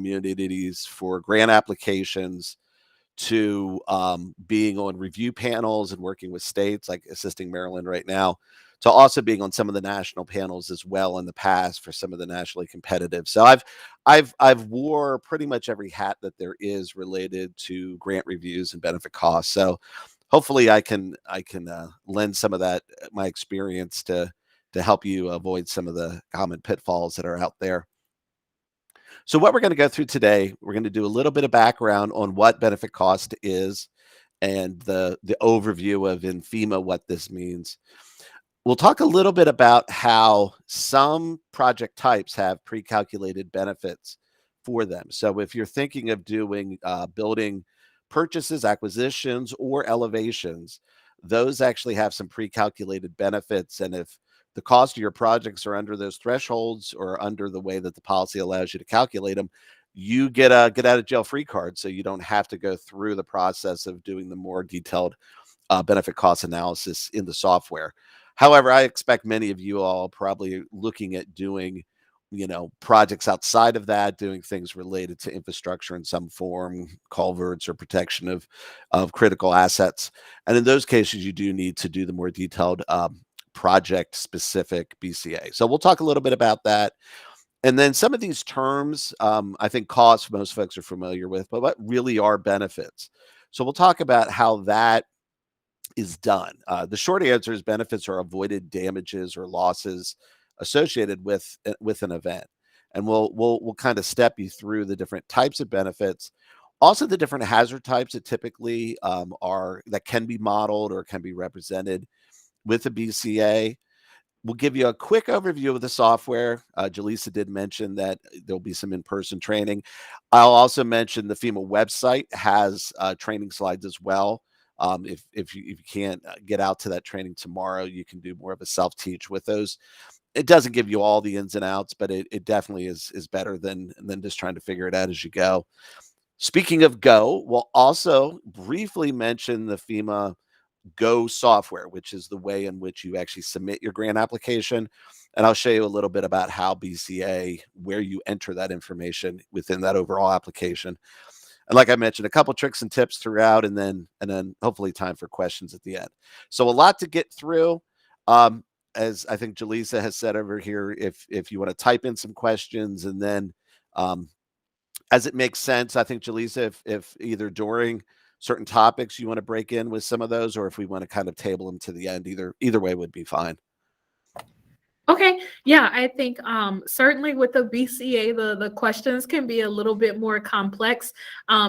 communities for grant applications to being on review panels and working with states, like assisting Maryland right now, to also being on some of the national panels as well in the past for some of the nationally competitive. So I've wore pretty much every hat that there is related to grant reviews and benefit costs. So hopefully I can lend some of that my experience to help you avoid some of the common pitfalls that are out there. So what we're going to go through today, we're going to do a little bit of background on what benefit cost is and the overview of in FEMA what this means. We'll talk a little bit about how some project types have pre-calculated benefits for them. So if you're thinking of doing building purchases, acquisitions, or elevations, those actually have some pre-calculated benefits. And if the cost of your projects are under those thresholds or under the way that the policy allows you to calculate them, you get a get out of jail free card. So you don't have to go through the process of doing the more detailed benefit cost analysis in the software. However, I expect many of you all probably looking at doing, projects outside of that, doing things related to infrastructure in some form, culverts or protection of critical assets. And in those cases, you do need to do the more detailed project specific BCA. So we'll talk a little bit about that. And then some of these terms, I think costs most folks are familiar with, but what really are benefits? So we'll talk about how that is done. The short answer is benefits are avoided damages or losses associated with an event, and we'll kind of step you through the different types of benefits, also the different hazard types that typically are that can be modeled or can be represented with a BCA. We'll give you a quick overview of the software. Jaleesa did mention that there'll be some in-person training. I'll also mention the FEMA website has training slides as well. If you can't get out to that training tomorrow, you can do more of a self-teach with those. It doesn't give you all the ins and outs, but it definitely is better than just trying to figure it out as you go. Speaking of Go, we'll also briefly mention the FEMA Go software, which is the way in which you actually submit your grant application. And I'll show you a little bit about how BCA, where you enter that information within that overall application. And like I mentioned, a couple tricks and tips throughout, and then hopefully time for questions at the end. So a lot to get through. As I think Jaleesa has said over here, if you want to type in some questions, and then as it makes sense, I think Jaleesa, if either during certain topics you want to break in with some of those, or if we want to kind of table them to the end, either way would be fine. Okay, yeah, I think certainly with the BCA, the questions can be a little bit more complex.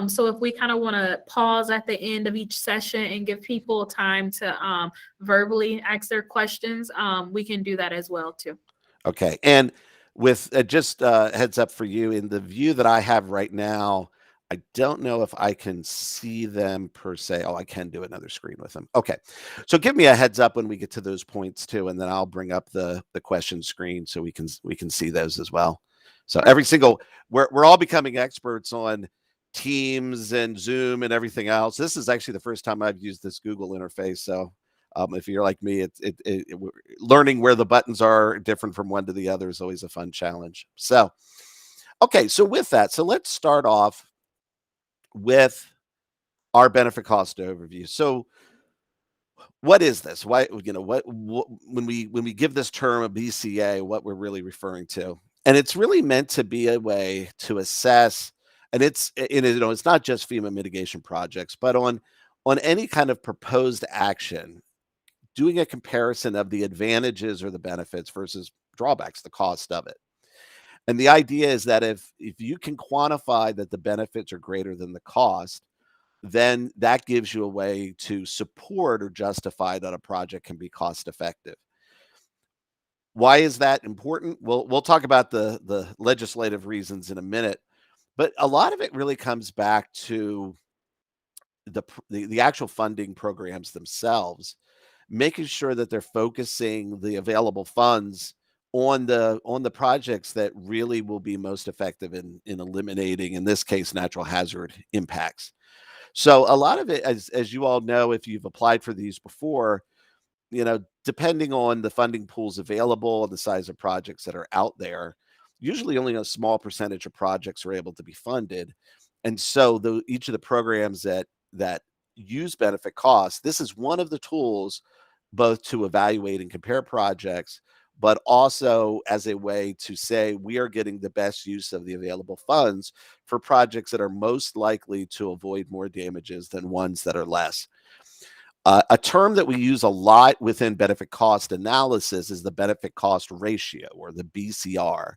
So if we kind of want to pause at the end of each session and give people time to verbally ask their questions, we can do that as well too. Okay, and with just heads up for you, in the view that I have right now, I don't know if I can see them per se. Oh, I can do another screen with them. Okay. So give me a heads up when we get to those points too, and then I'll bring up the question screen so we can see those as well. So we're all becoming experts on Teams and Zoom and everything else. This is actually the first time I've used this Google interface. So if you're like me, learning where the buttons are different from one to the other is always a fun challenge. So, okay. So with that, so let's start off with our benefit cost overview. So what is this? Why, what when we give this term a BCA, what we're really referring to? And it's really meant to be a way to assess, and it's not just FEMA mitigation projects, but on any kind of proposed action, doing a comparison of the advantages or the benefits versus drawbacks, the cost of it. And the idea is that if you can quantify that the benefits are greater than the cost, then that gives you a way to support or justify that a project can be cost effective. Why is that important? We'll talk about the legislative reasons in a minute, but a lot of it really comes back to the actual funding programs themselves, making sure that they're focusing the available funds on the projects that really will be most effective in eliminating, in this case, natural hazard impacts. So a lot of it, as you all know, if you've applied for these before, depending on the funding pools available and the size of projects that are out there, usually only a small percentage of projects are able to be funded. And so each of the programs that use benefit cost, this is one of the tools both to evaluate and compare projects, but also as a way to say we are getting the best use of the available funds for projects that are most likely to avoid more damages than ones that are less. A term that we use a lot within benefit cost analysis is the benefit cost ratio, or the BCR.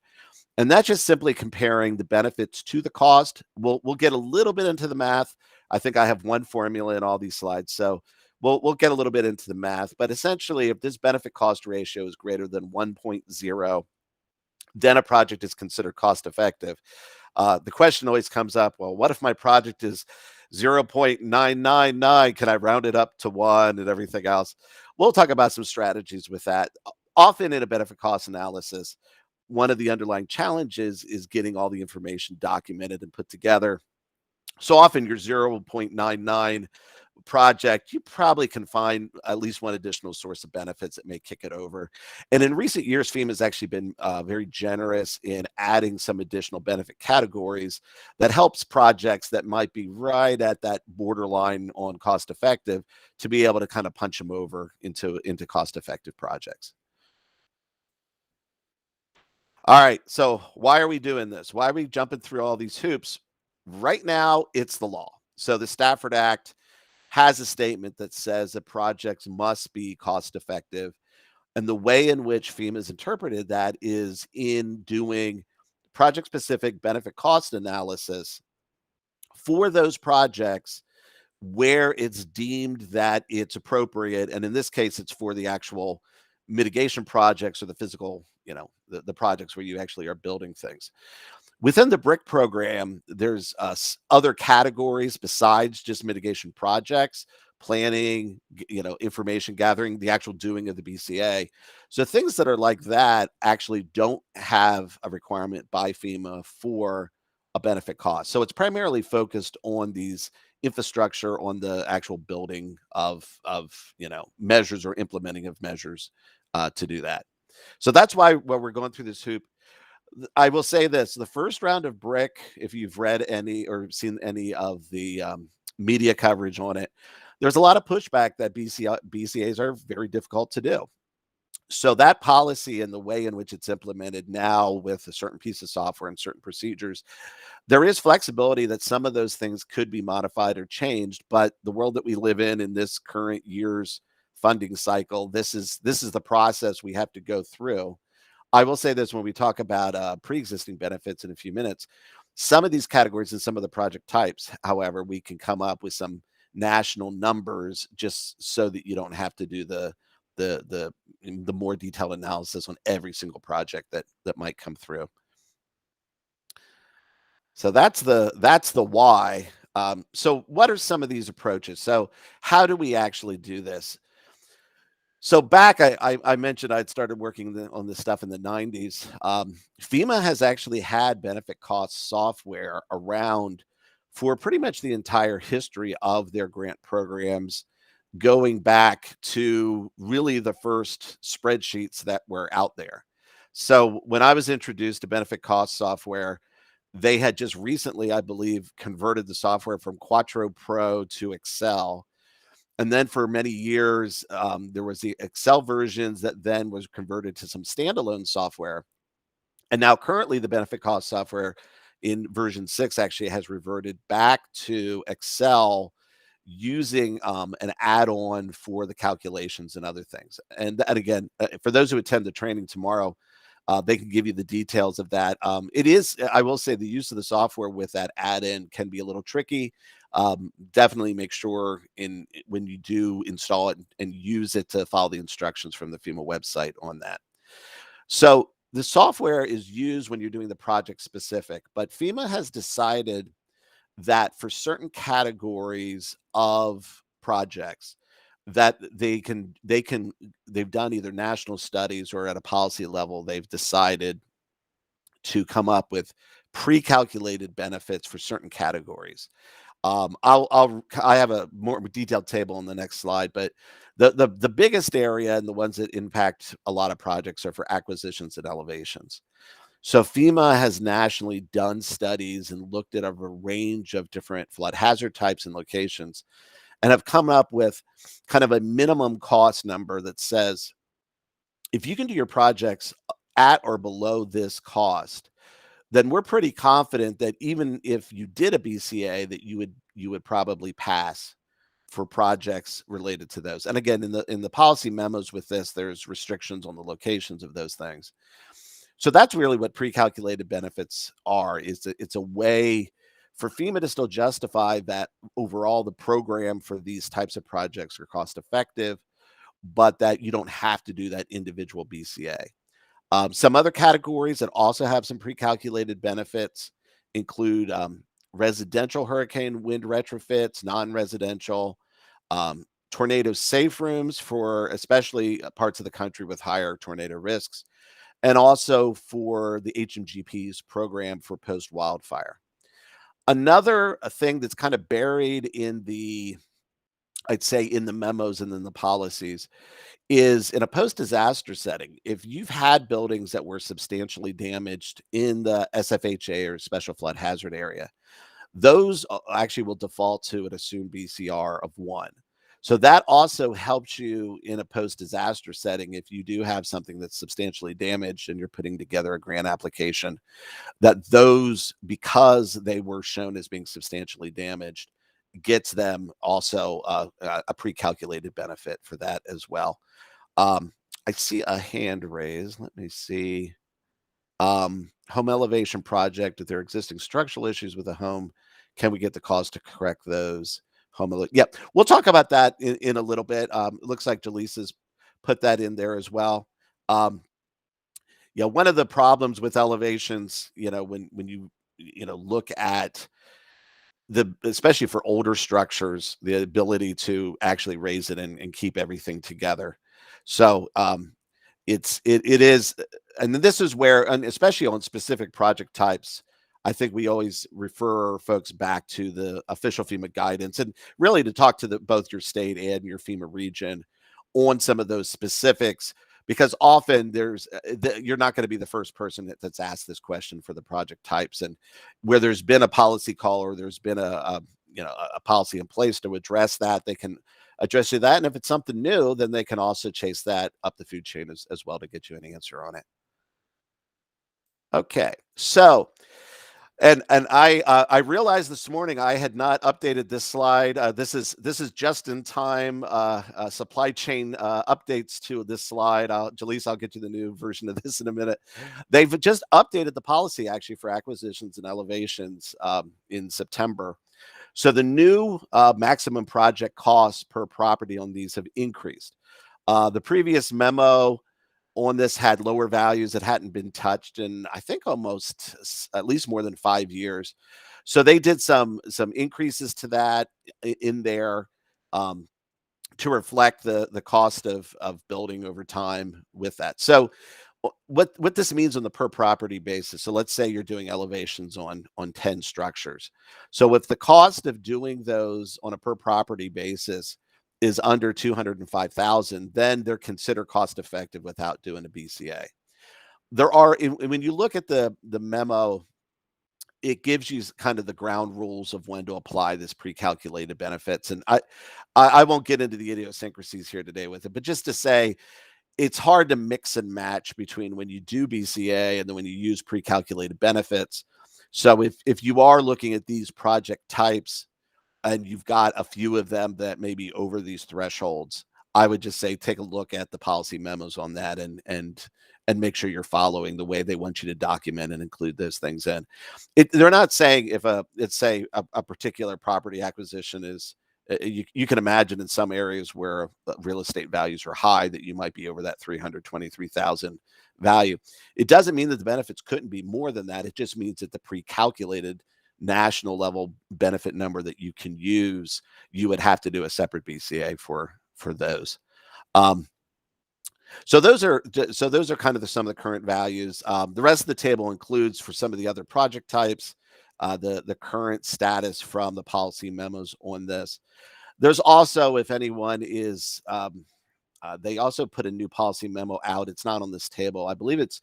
And that's just simply comparing the benefits to the cost. We'll get a little bit into the math. I think I have one formula in all these slides, so we'll get a little bit into the math. But essentially, if this benefit cost ratio is greater than 1.0, then a project is considered cost effective. The question always comes up, well, what if my project is 0.999? Can I round it up to 1 and everything else? We'll talk about some strategies with that. Often in a benefit cost analysis, one of the underlying challenges is getting all the information documented and put together. So often your 0.99 project, you probably can find at least one additional source of benefits that may kick it over. And in recent years, FEMA has actually been very generous in adding some additional benefit categories that helps projects that might be right at that borderline on cost effective to be able to kind of punch them over into cost effective projects. All right, so why are we doing this? Why are we jumping through all these hoops? Right now, it's the law. So the Stafford Act has a statement that says that projects must be cost effective. And the way in which FEMA has interpreted that is in doing project specific benefit cost analysis for those projects where it's deemed that it's appropriate. And in this case, it's for the actual mitigation projects or the physical, the projects where you actually are building things. Within the BRIC program, there's other categories besides just mitigation projects, planning, information gathering, the actual doing of the BCA. So things that are like that actually don't have a requirement by FEMA for a benefit cost. So it's primarily focused on these infrastructure, on the actual building of measures or implementing of measures to do that. So that's why when we're going through this hoop, I will say this: the first round of BRIC, if you've read any or seen any of the media coverage on it, there's a lot of pushback that BCAs are very difficult to do. So that policy and the way in which it's implemented now with a certain piece of software and certain procedures, there is flexibility that some of those things could be modified or changed. But the world that we live in this current year's funding cycle, this is the process we have to go through. I will say this when we talk about pre-existing benefits in a few minutes. Some of these categories and some of the project types, however, we can come up with some national numbers just so that you don't have to do the more detailed analysis on every single project that might come through. So that's the why. So what are some of these approaches? So how do we actually do this? So back, I mentioned I'd started working on this stuff in the 90s. FEMA has actually had benefit cost software around for pretty much the entire history of their grant programs, going back to really the first spreadsheets that were out there. So when I was introduced to benefit cost software, they had just recently, I believe, converted the software from Quattro Pro to Excel. And then for many years, there was the Excel versions that then was converted to some standalone software. And now currently the benefit cost software in version 6 actually has reverted back to Excel using an add-on for the calculations and other things. And again, for those who attend the training tomorrow, they can give you the details of that. It is, I will say, the use of the software with that add-in can be a little tricky. Definitely make sure when you do install it and use it to follow the instructions from the FEMA website on that. So the software is used when you're doing the project specific, but FEMA has decided that for certain categories of projects that they've done either national studies or at a policy level, they've decided to come up with pre-calculated benefits for certain categories. I have a more detailed table on the next slide, but the biggest area and the ones that impact a lot of projects are for acquisitions and elevations. So FEMA has nationally done studies and looked at a range of different flood hazard types and locations and have come up with kind of a minimum cost number that says if you can do your projects at or below this cost, then we're pretty confident that even if you did a BCA, that you would probably pass for projects related to those. And again, in the policy memos with this, there's restrictions on the locations of those things. So that's really what pre-calculated benefits are. It's a way for FEMA to still justify that overall the program for these types of projects are cost effective, but that you don't have to do that individual BCA. Some other categories that also have some pre-calculated benefits include residential hurricane wind retrofits, non-residential, tornado safe rooms for especially parts of the country with higher tornado risks, and also for the HMGP's program for post-wildfire. Another thing that's kind of buried in I'd say in the memos and in the policies is in a post-disaster setting, if you've had buildings that were substantially damaged in the SFHA or special flood hazard area, those actually will default to an assumed BCR of 1. So that also helps you in a post-disaster setting if you do have something that's substantially damaged and you're putting together a grant application, that those, because they were shown as being substantially damaged, gets them also a pre-calculated benefit for that as well. I see a hand raised. Let me see. Home elevation project. If there are existing structural issues with the home, can we get the cost to correct those? Yep, we'll talk about that in a little bit. It looks like Jaleesa's put that in there as well. Yeah, one of the problems with elevations, when you look at especially for older structures, the ability to actually raise it and keep everything together. So it is, and this is where, and especially on specific project types, I think we always refer folks back to the official FEMA guidance and really to talk to both your state and your FEMA region on some of those specifics, because often you're not going to be the first person that's asked this question for the project types, and where there's been a policy call or there's been a policy in place to address that, they can address you that. And if it's something new, then they can also chase that up the food chain as well to get you an answer on it. Okay, so and I realized this morning I had not updated this slide. This is just in time supply chain updates to this slide. Jaleesa, I'll get you the new version of this in a minute. They've just updated the policy actually for acquisitions and elevations in September. So the new maximum project costs per property on these have increased. The previous memo on this had lower values that hadn't been touched in, I think, almost at least more than 5 years. So they did some increases to that in there to reflect the cost of building over time with that. So what this means on the per property basis. So let's say you're doing elevations on 10 structures. So if the cost of doing those on a per property basis is under 205,000, then they're considered cost effective without doing a BCA. When you look at the memo, it gives you kind of the ground rules of when to apply this pre-calculated benefits. And I won't get into the idiosyncrasies here today with it, but just to say, it's hard to mix and match between when you do BCA and then when you use pre-calculated benefits. So if you are looking at these project types and you've got a few of them that may be over these thresholds, I would just say take a look at the policy memos on that and make sure you're following the way they want you to document and include those things in. They're not saying if let's say a particular property acquisition is, you can imagine in some areas where real estate values are high that you might be over that 323,000 value. It doesn't mean that the benefits couldn't be more than that. It just means that the pre-calculated national level benefit number that you can use, you would have to do a separate BCA for those. So those are kind of some of the current values. The rest of the table includes, for some of the other project types, the current status from the policy memos on this. There's also, if anyone is, they also put a new policy memo out. It's not on this table. I believe it's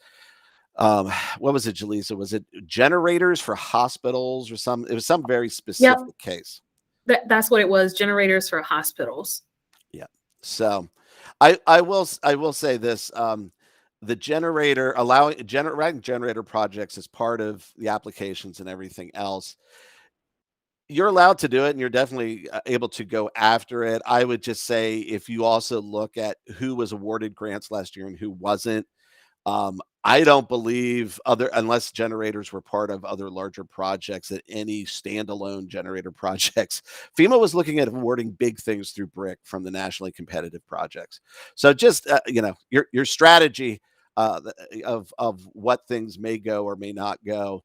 um, what was it, Jaleesa? Was it generators for hospitals or some? It was some very Yep, specific case. that's what it was. Generators for hospitals. Yeah. So, I will say this. The generator allowing generating generator projects as part of the applications and everything else, you're allowed to do it and you're definitely able to go after it. I would just say if you also look at who was awarded grants last year and who wasn't, I don't believe other unless generators were part of other larger projects that any standalone generator projects. FEMA was looking at awarding big things through BRIC from the nationally competitive projects. So just your strategy of what things may go or may not go.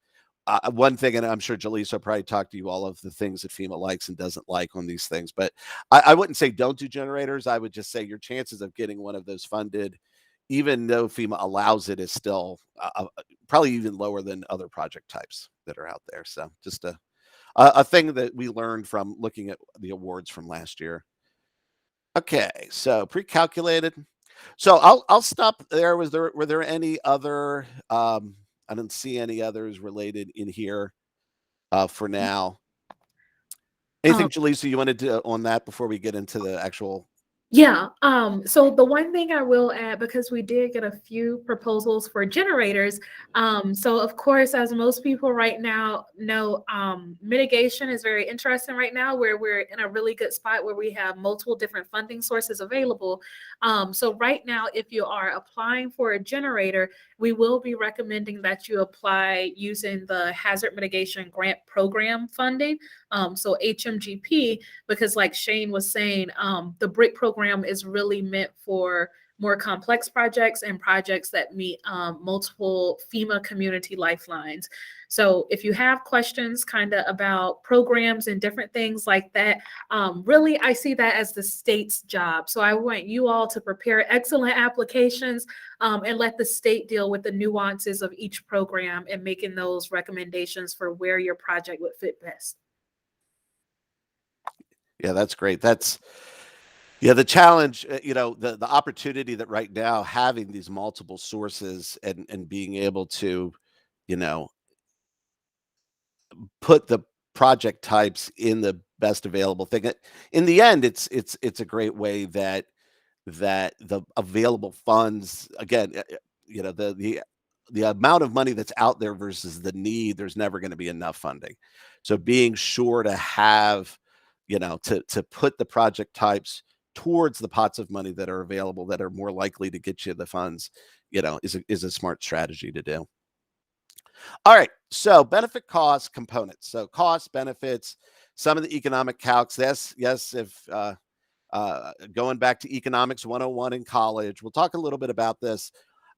One thing, and I'm sure Jaleesa will probably talk to you all of the things that FEMA likes and doesn't like on these things, but I wouldn't say don't do generators. I would just say your chances of getting one of those funded, even though FEMA allows it, is still probably even lower than other project types that are out there. So just a thing that we learned from looking at the awards from last year. Okay, so pre-calculated. So I'll stop there. Were there any other? I didn't see any others related in here for now. Um, Anything, Jaleesa, you wanted to on that before we get into the actual? Yeah. So the one thing I will add, because we did get a few proposals for generators. So of course, as most people right now know, mitigation is very interesting right now, where we're in a really good spot where we have multiple different funding sources available. So right now, if you are applying for a generator, we will be recommending that you apply using the Hazard Mitigation Grant Program funding. So HMGP, because like Shane was saying, the BRIC program is really meant for more complex projects and projects that meet multiple FEMA community lifelines. So if you have questions kind of about programs and different things like that, really I see that as the state's job. So I want you all to prepare excellent applications and let the state deal with the nuances of each program and making those recommendations for where your project would fit best. Yeah, that's great. That's yeah, the challenge, the opportunity that right now having these multiple sources and being able to, you know, put the project types in the best available thing. In the end, it's a great way that the available funds again, the amount of money that's out there versus the need, there's never going to be enough funding. So being sure to have, to put the project types towards the pots of money that are available that are more likely to get you the funds, is a smart strategy to do. All right. So benefit cost components. So cost benefits, some of the economic calcs. Yes. If going back to economics 101 in college, we'll talk a little bit about this.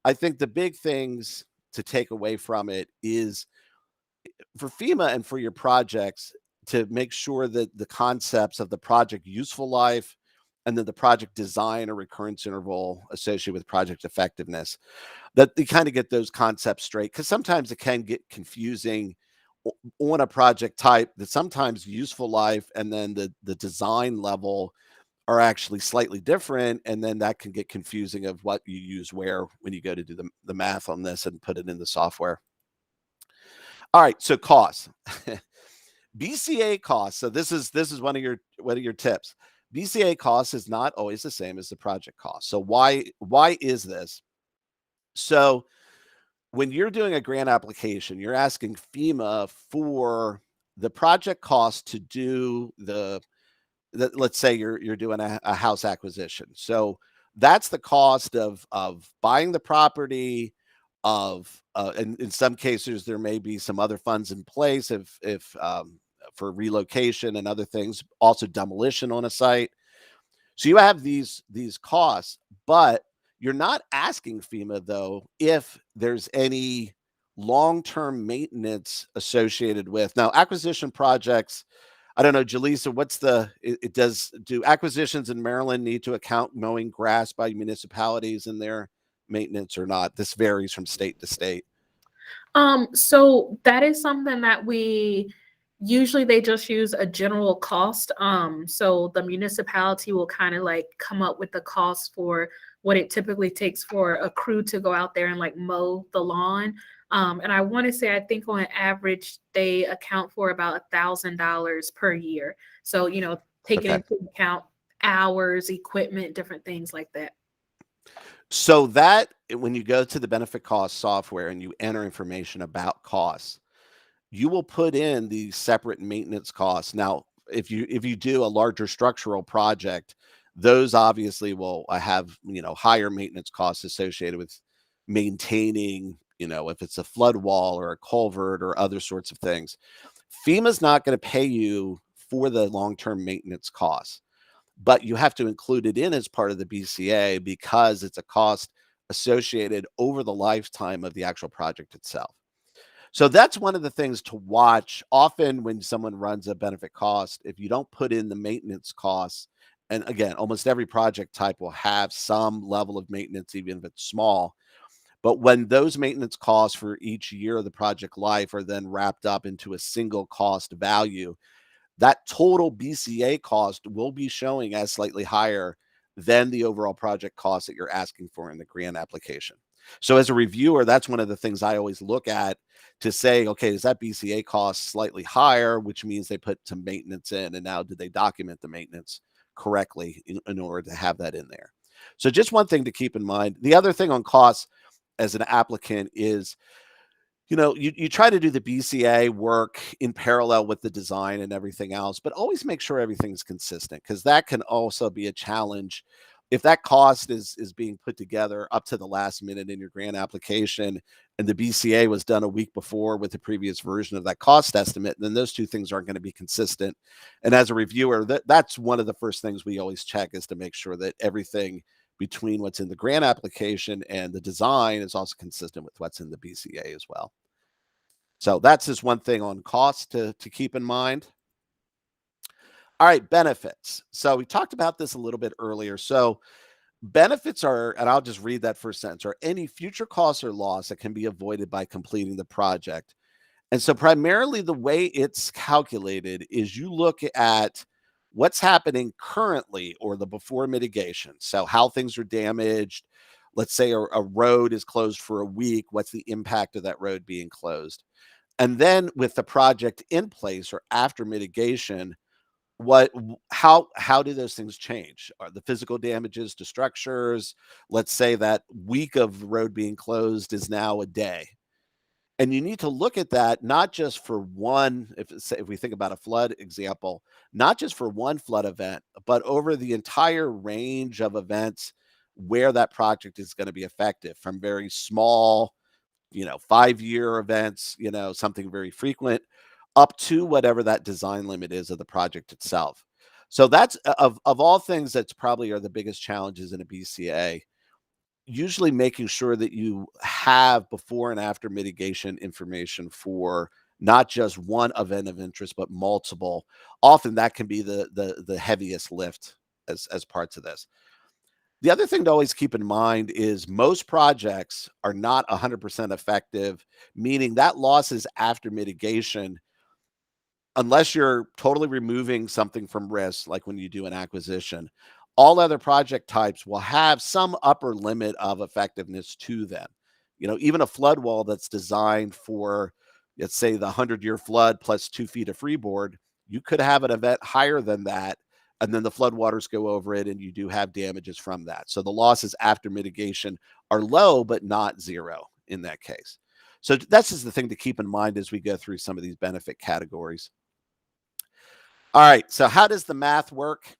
I think the big things to take away from it is for FEMA and for your projects to make sure that the concepts of the project useful life and then the project design or recurrence interval associated with project effectiveness, that you kind of get those concepts straight, because sometimes it can get confusing on a project type that sometimes useful life and then the design level are actually slightly different, and then that can get confusing of what you use where when you go to do the math on this and put it in the software. All right, so costs. BCA costs. So this is one of your tips. BCA costs is not always the same as the project cost. So why is this? So when you're doing a grant application, you're asking FEMA for the project cost to do let's say you're doing a house acquisition. So that's the cost of buying the property, of in some cases there may be some other funds in place if for relocation and other things, also demolition on a site. So you have these costs, but you're not asking FEMA though if there's any long-term maintenance associated with now acquisition projects. I don't know, Jaleesa, do acquisitions in Maryland need to account mowing grass by municipalities in their maintenance or not? This varies from state to state. So that is something that we usually they just use a general cost. So the municipality will kind of like come up with the cost for what it typically takes for a crew to go out there and like mow the lawn. And I want to say, I think on average, they account for about $1,000 per year. So, taking Okay. into account hours, equipment, different things like that. So that when you go to the benefit cost software and you enter information about costs, you will put in the separate maintenance costs. Now, if you do a larger structural project, those obviously will have higher maintenance costs associated with maintaining, if it's a flood wall or a culvert or other sorts of things. FEMA's not going to pay you for the long-term maintenance costs, but you have to include it in as part of the BCA because it's a cost associated over the lifetime of the actual project itself. So that's one of the things to watch. Often when someone runs a benefit cost, if you don't put in the maintenance costs, and again, almost every project type will have some level of maintenance, even if it's small. But when those maintenance costs for each year of the project life are then wrapped up into a single cost value, that total BCA cost will be showing as slightly higher than the overall project cost that you're asking for in the grant application. So as a reviewer, that's one of the things I always look at to say, okay, is that BCA cost slightly higher, which means they put some maintenance in, and now did they document the maintenance correctly in order to have that in there? So just one thing to keep in mind. The other thing on costs as an applicant is, you try to do the BCA work in parallel with the design and everything else, but always make sure everything's consistent, because that can also be a challenge. If that cost is being put together up to the last minute in your grant application and the BCA was done a week before with the previous version of that cost estimate, then those two things aren't going to be consistent. And as a reviewer, that's one of the first things we always check, is to make sure that everything between what's in the grant application and the design is also consistent with what's in the BCA as well. So that's just one thing on cost to keep in mind. All right, benefits. So we talked about this a little bit earlier. So benefits are, and I'll just read that first sentence, are any future costs or loss that can be avoided by completing the project. And so primarily the way it's calculated is you look at what's happening currently or the before mitigation. So how things are damaged. Let's say a road is closed for a week. What's the impact of that road being closed? And then with the project in place or after mitigation, how do those things change? Are the physical damages to structures? Let's say that week of road being closed is now a day. And you need to look at that not just for one, if we think about a flood example, not just for one flood event, but over the entire range of events where that project is going to be effective, from very small, 5-year events, something very frequent, up to whatever that design limit is of the project itself. So that's of all things, that's probably are the biggest challenges in a BCA. Usually making sure that you have before and after mitigation information for not just one event of interest, but multiple. Often that can be the heaviest lift as parts of this. The other thing to always keep in mind is most projects are not 100% effective, meaning that losses after mitigation, unless you're totally removing something from risk, like when you do an acquisition, all other project types will have some upper limit of effectiveness to them. Even a flood wall that's designed for, let's say, the 100-year flood plus 2 feet of freeboard, you could have an event higher than that, and then the floodwaters go over it, and you do have damages from that. So the losses after mitigation are low, but not zero in that case. So that's just the thing to keep in mind as we go through some of these benefit categories. All right, so how does the math work?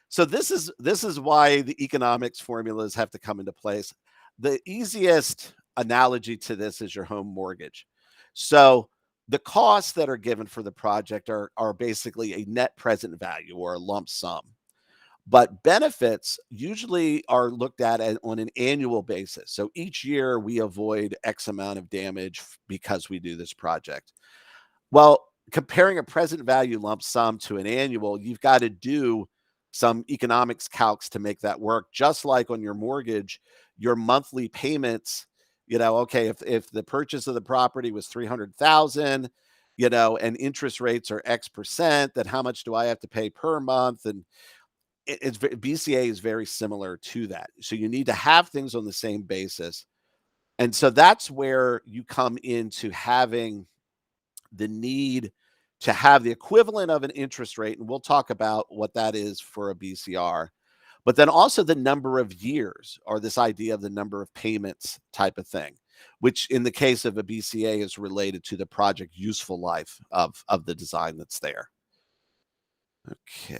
So this is why the economics formulas have to come into place. The easiest analogy to this is your home mortgage. So the costs that are given for the project are basically a net present value or a lump sum. But benefits usually are looked at on an annual basis. So each year we avoid X amount of damage because we do this project. Well, comparing a present value lump sum to an annual, you've got to do some economics calcs to make that work. Just like on your mortgage, your monthly payments, okay, if the purchase of the property was 300,000, and interest rates are X percent, then how much do I have to pay per month? And BCA is very similar to that. So you need to have things on the same basis. And so that's where you come into having the need to have the equivalent of an interest rate. And we'll talk about what that is for a BCR, but then also the number of years, or this idea of the number of payments type of thing, which in the case of a BCA is related to the project useful life of the design that's there. Okay.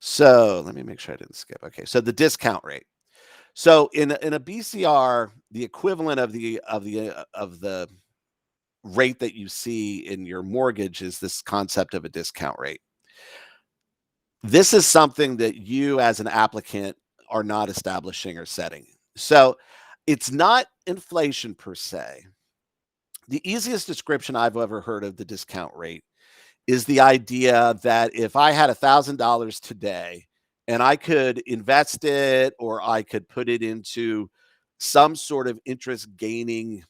So let me make sure I didn't skip. Okay. So the discount rate. So in a BCR, the equivalent of the rate that you see in your mortgage is this concept of a discount rate. This is something that you as an applicant are not establishing or setting. So it's not inflation per se. The easiest description I've ever heard of the discount rate is the idea that if I had $1,000 today and I could invest it, or I could put it into some sort of interest gaining,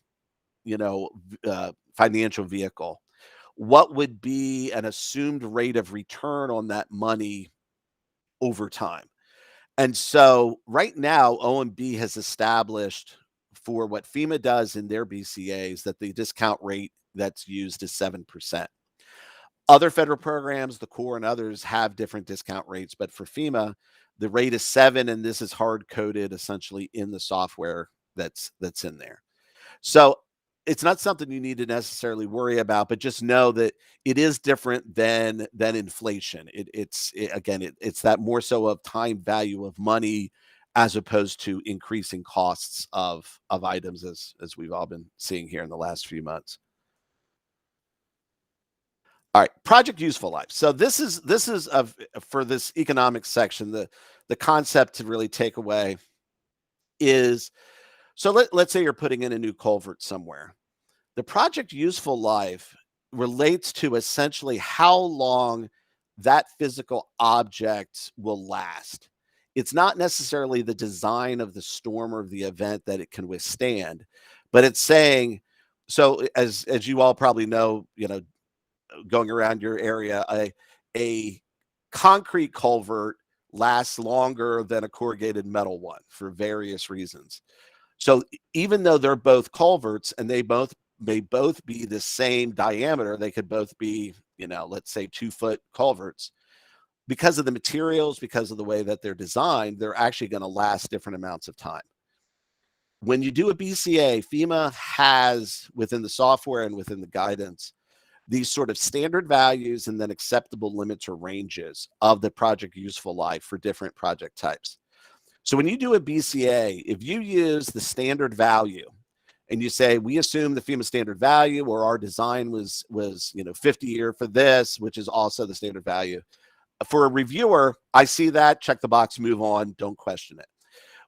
financial vehicle, what would be an assumed rate of return on that money over time? And so right now, OMB has established for what FEMA does in their BCAs that the discount rate that's used is 7%. Other federal programs, the Corps and others, have different discount rates, but for FEMA, the rate is 7, and this is hard coded essentially in the software that's in there. So it's not something you need to necessarily worry about, but just know that it is different than inflation. It's that more so of time value of money as opposed to increasing costs of items, as we've all been seeing here in the last few months. All right, project useful life. So this is for this economics section, the concept to really take away is, so let's say you're putting in a new culvert somewhere. The project useful life relates to essentially how long that physical object will last. It's not necessarily the design of the storm or the event that it can withstand, but it's saying, so as you all probably know, going around your area, a concrete culvert lasts longer than a corrugated metal one for various reasons. So even though they're both culverts and they may both be the same diameter, they could both be, let's say 2-foot culverts. Because of the materials, because of the way that they're designed, they're actually going to last different amounts of time. When you do a BCA, FEMA has within the software and within the guidance these sort of standard values and then acceptable limits or ranges of the project useful life for different project types. So when you do a BCA, if you use the standard value and you say, we assume the FEMA standard value, or our design was 50 year for this, which is also the standard value. For a reviewer, I see that, check the box, move on, don't question it.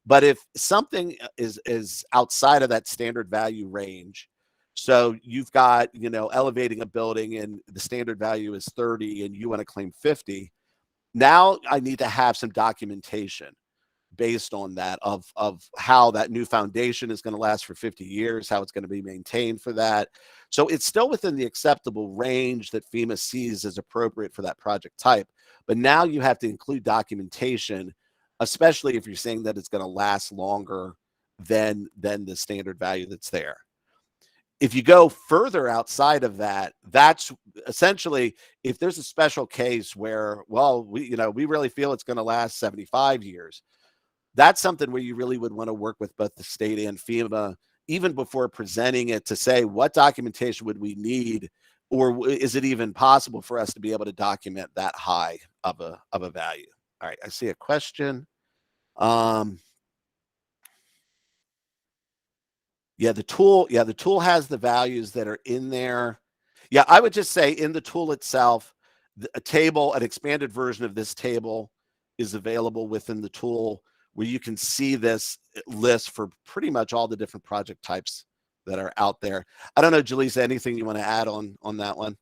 But if something is outside of that standard value range, so you've got, elevating a building and the standard value is 30 and you want to claim 50. Now I need to have some documentation based on that of how that new foundation is going to last for 50 years, how it's going to be maintained for that. So it's still within the acceptable range that FEMA sees as appropriate for that project type. But now you have to include documentation, especially if you're saying that it's going to last longer than the standard value that's there. If you go further outside of that, that's essentially, if there's a special case where, well, we really feel it's going to last 75 years, that's something where you really would want to work with both the state and FEMA, even before presenting it, to say, what documentation would we need, or is it even possible for us to be able to document that high of a value? All right, I see a question. Yeah, the tool has the values that are in there. Yeah, I would just say in the tool itself, an expanded version of this table is available within the tool, where you can see this list for pretty much all the different project types that are out there. I don't know, Jaleesa, anything you want to add on that one?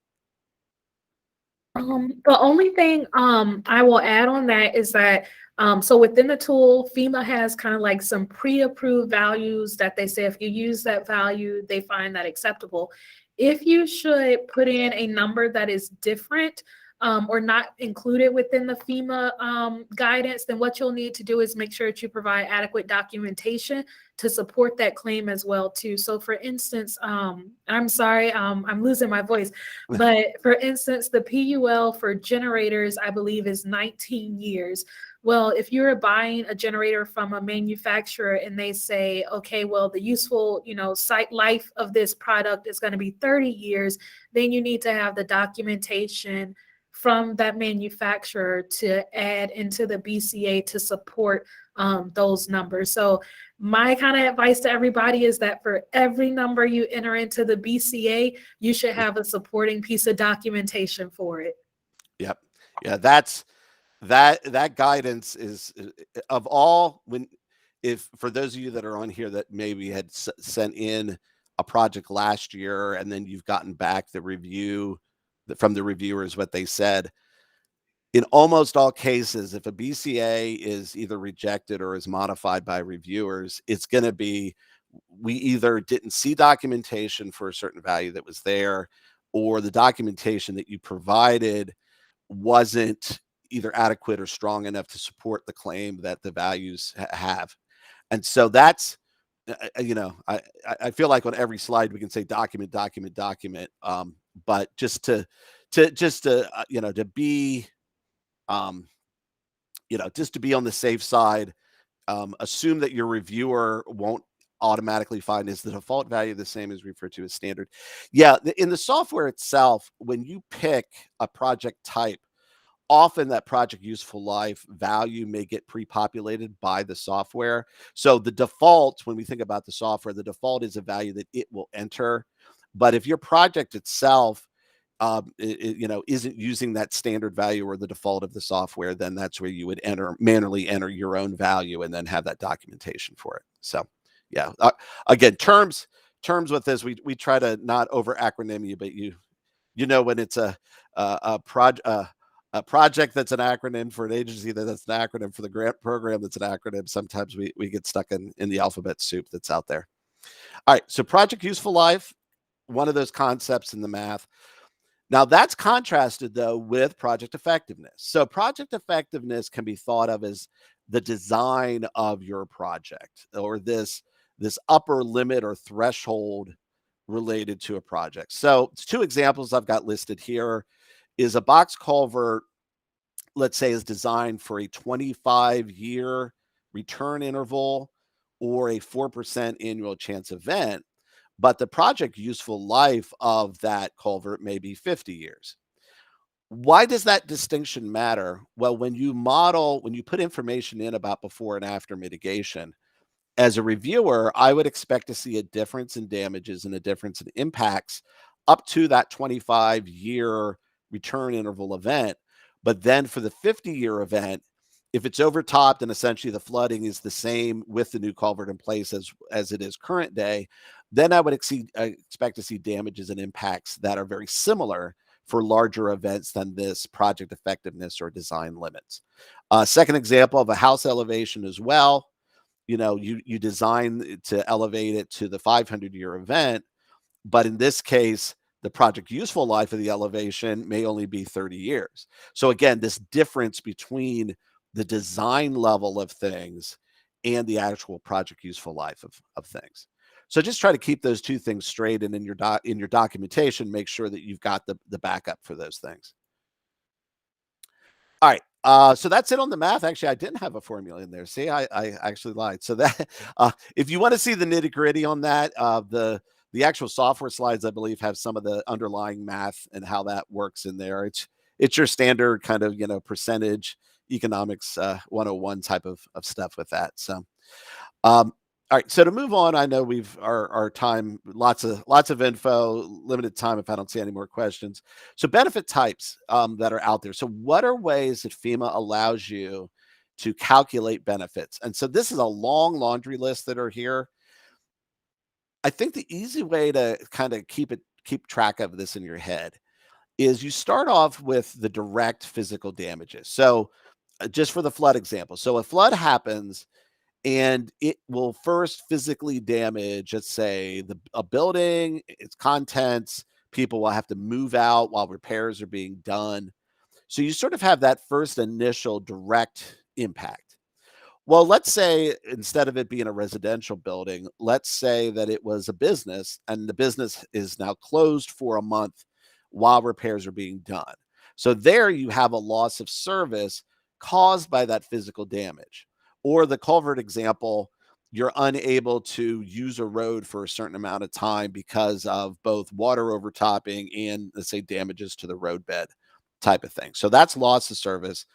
The only thing I will add on that is that so within the tool, FEMA has kind of like some pre-approved values that they say if you use that value, they find that acceptable. If you should put in a number that is different, or not included within the FEMA guidance, then what you'll need to do is make sure that you provide adequate documentation to support that claim as well too. So for instance, I'm sorry, I'm losing my voice, but for instance, the PUL for generators, I believe, is 19 years. Well, if you're buying a generator from a manufacturer and they say, okay, well, the useful, site life of this product is going to be 30 years, then you need to have the documentation from that manufacturer to add into the BCA to support those numbers. So my kind of advice to everybody is that for every number you enter into the BCA, you should have a supporting piece of documentation for it. Yep. Yeah, that guidance is of all when if for those of you that are on here that maybe had sent in a project last year and then you've gotten back the review from the reviewers what they said, in almost all cases, if a BCA is either rejected or is modified by reviewers, it's going to be we either didn't see documentation for a certain value that was there, or the documentation that you provided wasn't either adequate or strong enough to support the claim that the values have. And so that's, I feel like on every slide we can say document, document, document. But just to be, just to be on the safe side, assume that your reviewer won't automatically find is the default value the same as referred to as standard. Yeah, in the software itself, when you pick a project type, often that project useful life value may get pre-populated by the software. So the default, when we think about the software, the default is a value that it will enter. But if your project itself isn't using that standard value or the default of the software, then that's where you would manually enter your own value and then have that documentation for it. So yeah, again, terms with this, we try to not over acronym you, but when it's a project that's an acronym for an agency that's an acronym for the grant program that's an acronym, sometimes we get stuck in the alphabet soup that's out there. All right, so project useful life, one of those concepts in the math. Now that's contrasted though with project effectiveness. So project effectiveness can be thought of as the design of your project, or this upper limit or threshold related to a project. So two examples I've got listed here is a box culvert, let's say, is designed for a 25-year return interval or a 4% annual chance event, but the project useful life of that culvert may be 50 years. Why does that distinction matter? Well, when you put information in about before and after mitigation, as a reviewer, I would expect to see a difference in damages and a difference in impacts up to that 25-year return interval event. But then for the 50-year event, if it's overtopped and essentially the flooding is the same with the new culvert in place as it is current day, then I would expect to see damages and impacts that are very similar for larger events than this project effectiveness or design limits. Second example of a house elevation as well. You design to elevate it to the 500-year event, but in this case, the project useful life of the elevation may only be 30 years. So again, this difference between the design level of things and the actual project useful life of things. So just try to keep those two things straight, and in your documentation, make sure that you've got the backup for those things. All right. So that's it on the math. Actually, I didn't have a formula in there. See, I actually lied. So that if you want to see the nitty gritty on that, the actual software slides, I believe, have some of the underlying math and how that works in there. It's your standard kind of percentage economics 101 type of stuff with that. So all right, so to move on, I know we've our time, lots of info, limited time if I don't see any more questions. So benefit types that are out there. So what are ways that FEMA allows you to calculate benefits? And so this is a long laundry list that are here. I think the easy way to kind of keep track of this in your head is you start off with the direct physical damages. So just for the flood example, so a flood happens and it will first physically damage, let's say, a building, its contents. People will have to move out while repairs are being done. So you sort of have that first initial direct impact. Well, let's say instead of it being a residential building, let's say that it was a business and the business is now closed for a month while repairs are being done. So there you have a loss of service caused by that physical damage. Or the culvert example, you're unable to use a road for a certain amount of time because of both water overtopping and, let's say, damages to the roadbed type of thing. So that's loss of service.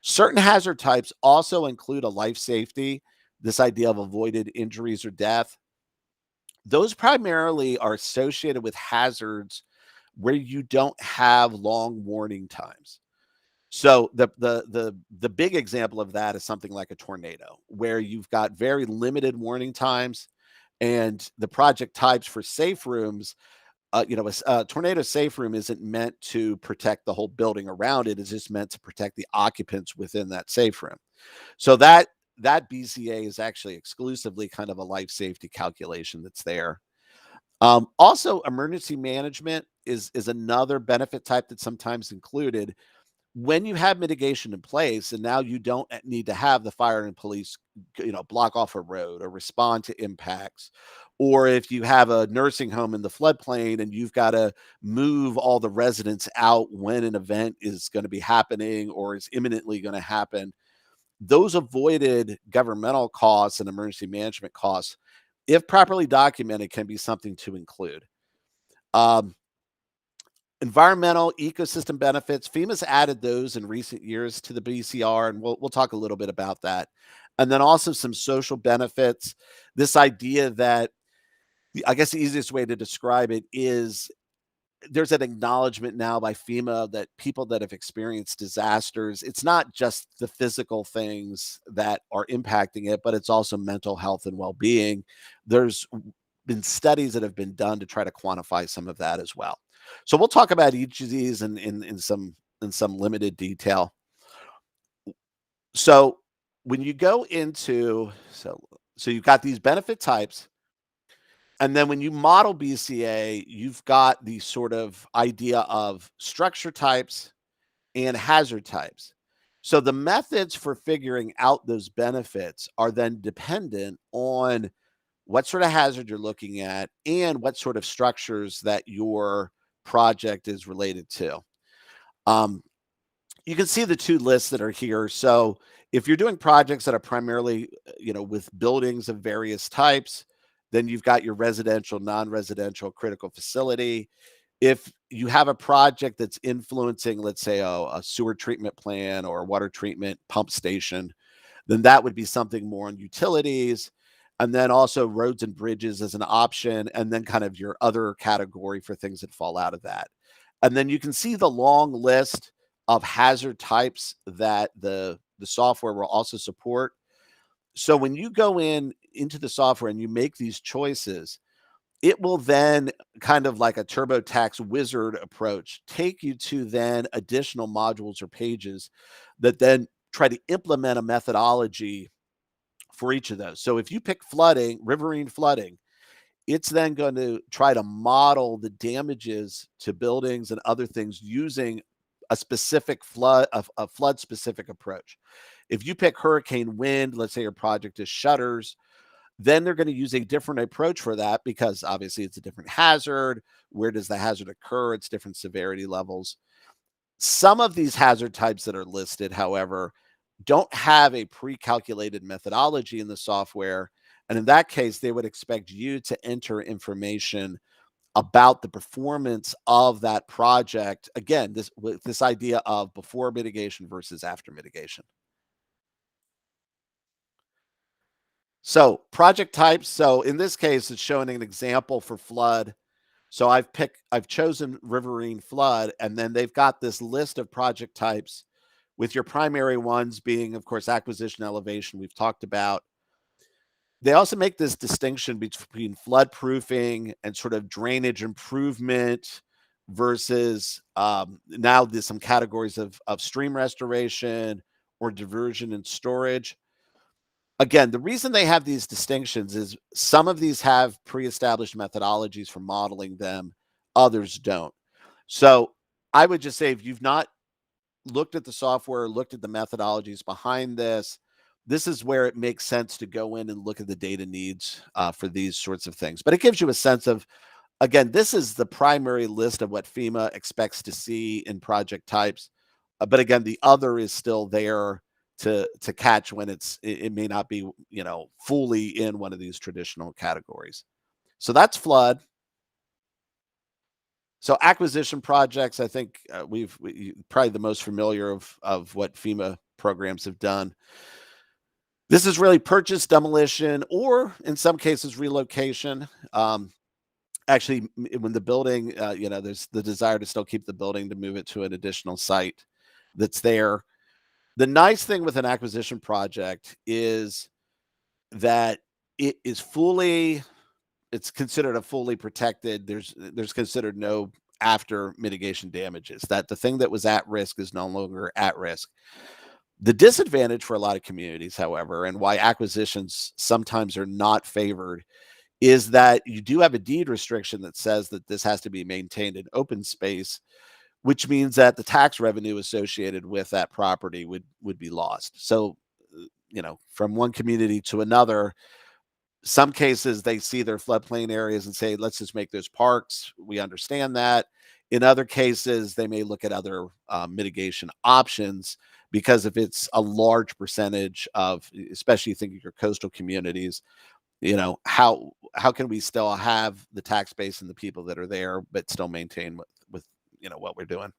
Certain hazard types also include a life safety, this idea of avoided injuries or death. Those primarily are associated with hazards where you don't have long warning times. So the big example of that is something like a tornado, where you've got very limited warning times, and the project types for safe rooms, a tornado safe room isn't meant to protect the whole building around it. It's just meant to protect the occupants within that safe room. So that BCA is actually exclusively kind of a life safety calculation that's there. Also, emergency management is another benefit type that's sometimes included when you have mitigation in place, and now you don't need to have the fire and police, block off a road or respond to impacts. Or if you have a nursing home in the floodplain and you've got to move all the residents out when an event is going to be happening or is imminently going to happen, those avoided governmental costs and emergency management costs, if properly documented, can be something to include. Um, Environmental ecosystem benefits, FEMA's added those in recent years to the BCR, and we'll talk a little bit about that. And then also some social benefits. This idea that, I guess the easiest way to describe it is, there's an acknowledgement now by FEMA that people that have experienced disasters, it's not just the physical things that are impacting it, but it's also mental health and well-being. There's been studies that have been done to try to quantify some of that as well. So we'll talk about each of these in some limited detail. So when you go into, so you've got these benefit types, and then when you model BCA, you've got the sort of idea of structure types and hazard types. So the methods for figuring out those benefits are then dependent on what sort of hazard you're looking at and what sort of structures that your project is related to. Um, you can see the two lists that are here. So if you're doing projects that are primarily, with buildings of various types, then you've got your residential, non-residential, critical facility. If you have a project that's influencing, let's say, a sewer treatment plant or a water treatment pump station, then that would be something more on utilities. And then also roads and bridges as an option, and then kind of your other category for things that fall out of that. And then you can see the long list of hazard types that the software will also support. So when you go into the software and you make these choices, it will then, kind of like a TurboTax wizard approach, take you to then additional modules or pages that then try to implement a methodology for each of those. So if you pick flooding, riverine flooding, it's then going to try to model the damages to buildings and other things using a specific a flood specific approach. If you pick hurricane wind, let's say your project is shutters, then they're going to use a different approach for that, because obviously it's a different hazard. Where does the hazard occur? It's different severity levels. Some of these hazard types that are listed, however, don't have a pre-calculated methodology in the software. And in that case, they would expect you to enter information about the performance of that project. Again, this idea of before mitigation versus after mitigation. So project types. So in this case, it's showing an example for flood. So I've chosen riverine flood, and then they've got this list of project types, with your primary ones being, of course, acquisition elevation, we've talked about. They also make this distinction between flood proofing and sort of drainage improvement versus, now there's some categories of stream restoration or diversion and storage. Again, the reason they have these distinctions is some of these have pre-established methodologies for modeling them, others don't. So I would just say, if you've not looked at the software, looked at the methodologies behind this. This is where it makes sense to go in and look at the data needs for these sorts of things. But it gives you a sense of, again, this is the primary list of what FEMA expects to see in project types. But again, the other is still there to catch when it may not be, fully in one of these traditional categories. So that's flood. So acquisition projects, I think probably the most familiar of what FEMA programs have done. This is really purchase, demolition, or in some cases relocation. Actually, when the building, there's the desire to still keep the building to move it to an additional site that's there. The nice thing with an acquisition project is that it is it's considered a fully protected. There's considered no after mitigation damages. That the thing that was at risk is no longer at risk. The disadvantage for a lot of communities, however, and why acquisitions sometimes are not favored, is that you do have a deed restriction that says that this has to be maintained in open space, which means that the tax revenue associated with that property would be lost. So, from one community to another, some cases they see their floodplain areas and say, let's just make those parks. We understand that. In other cases, they may look at other mitigation options, because if it's a large percentage of, especially thinking your coastal communities, how can we still have the tax base and the people that are there, but still maintain with what we're doing?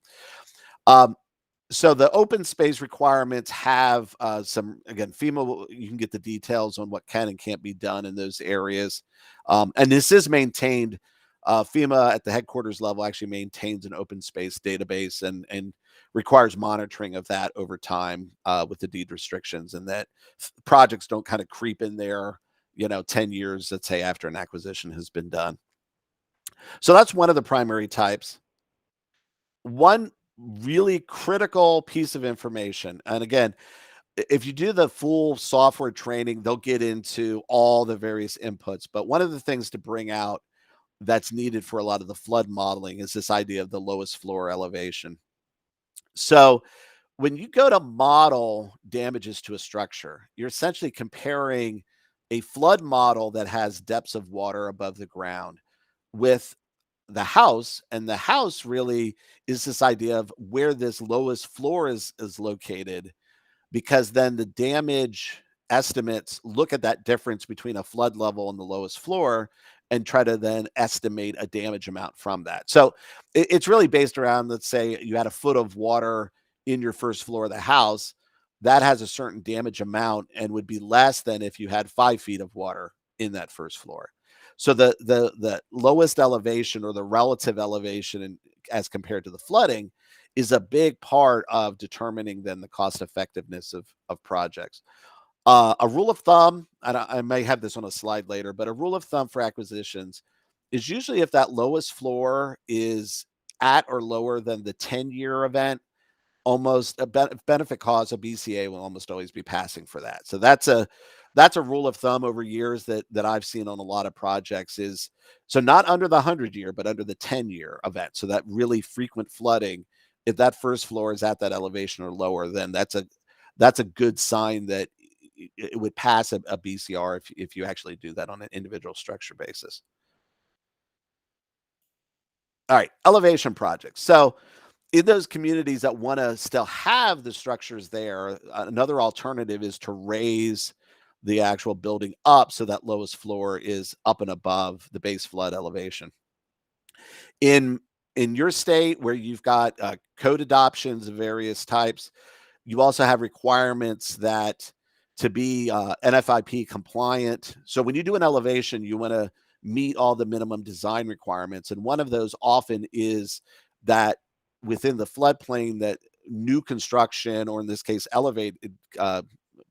So the open space requirements have some, again, FEMA, you can get the details on what can and can't be done in those areas. And this is maintained. FEMA at the headquarters level actually maintains an open space database and requires monitoring of that over time with the deed restrictions, and that projects don't kind of creep in there, 10 years, let's say, after an acquisition has been done. So that's one of the primary types. One really critical piece of information, and again, if you do the full software training, they'll get into all the various inputs. But one of the things to bring out that's needed for a lot of the flood modeling is this idea of the lowest floor elevation. So when you go to model damages to a structure, you're essentially comparing a flood model that has depths of water above the ground with the house, and the house really is this idea of where this lowest floor is located, because then the damage estimates look at that difference between a flood level and the lowest floor and try to then estimate a damage amount from that. So it's really based around, let's say you had a foot of water in your first floor of the house, that has a certain damage amount and would be less than if you had 5 feet of water in that first floor. So the lowest elevation, or the relative elevation as compared to the flooding, is a big part of determining then the cost effectiveness of projects. A rule of thumb, and I may have this on a slide later, but a rule of thumb for acquisitions is usually if that lowest floor is at or lower than the 10-year event, almost a benefit cause, a BCA will almost always be passing for that. So that's a rule of thumb over years that I've seen on a lot of projects, is so not under the 100-year, but under the 10-year event. So that really frequent flooding, if that first floor is at that elevation or lower, then that's a good sign that it would pass a BCR if you actually do that on an individual structure basis. All right, elevation projects. So in those communities that want to still have the structures there, another alternative is to raise the actual building up so that lowest floor is up and above the base flood elevation. In your state, where you've got code adoptions of various types, you also have requirements that to be NFIP compliant. So when you do an elevation, you want to meet all the minimum design requirements. And one of those often is that within the floodplain, that new construction, or in this case, elevated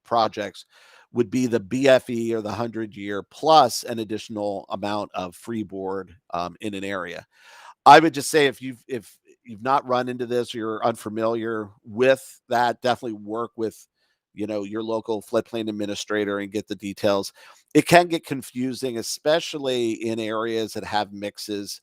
projects, would be the BFE, or the 100-year, plus an additional amount of freeboard in an area. I would just say, if you've not run into this, or you're unfamiliar with that, definitely work with your local floodplain administrator and get the details. It can get confusing, especially in areas that have mixes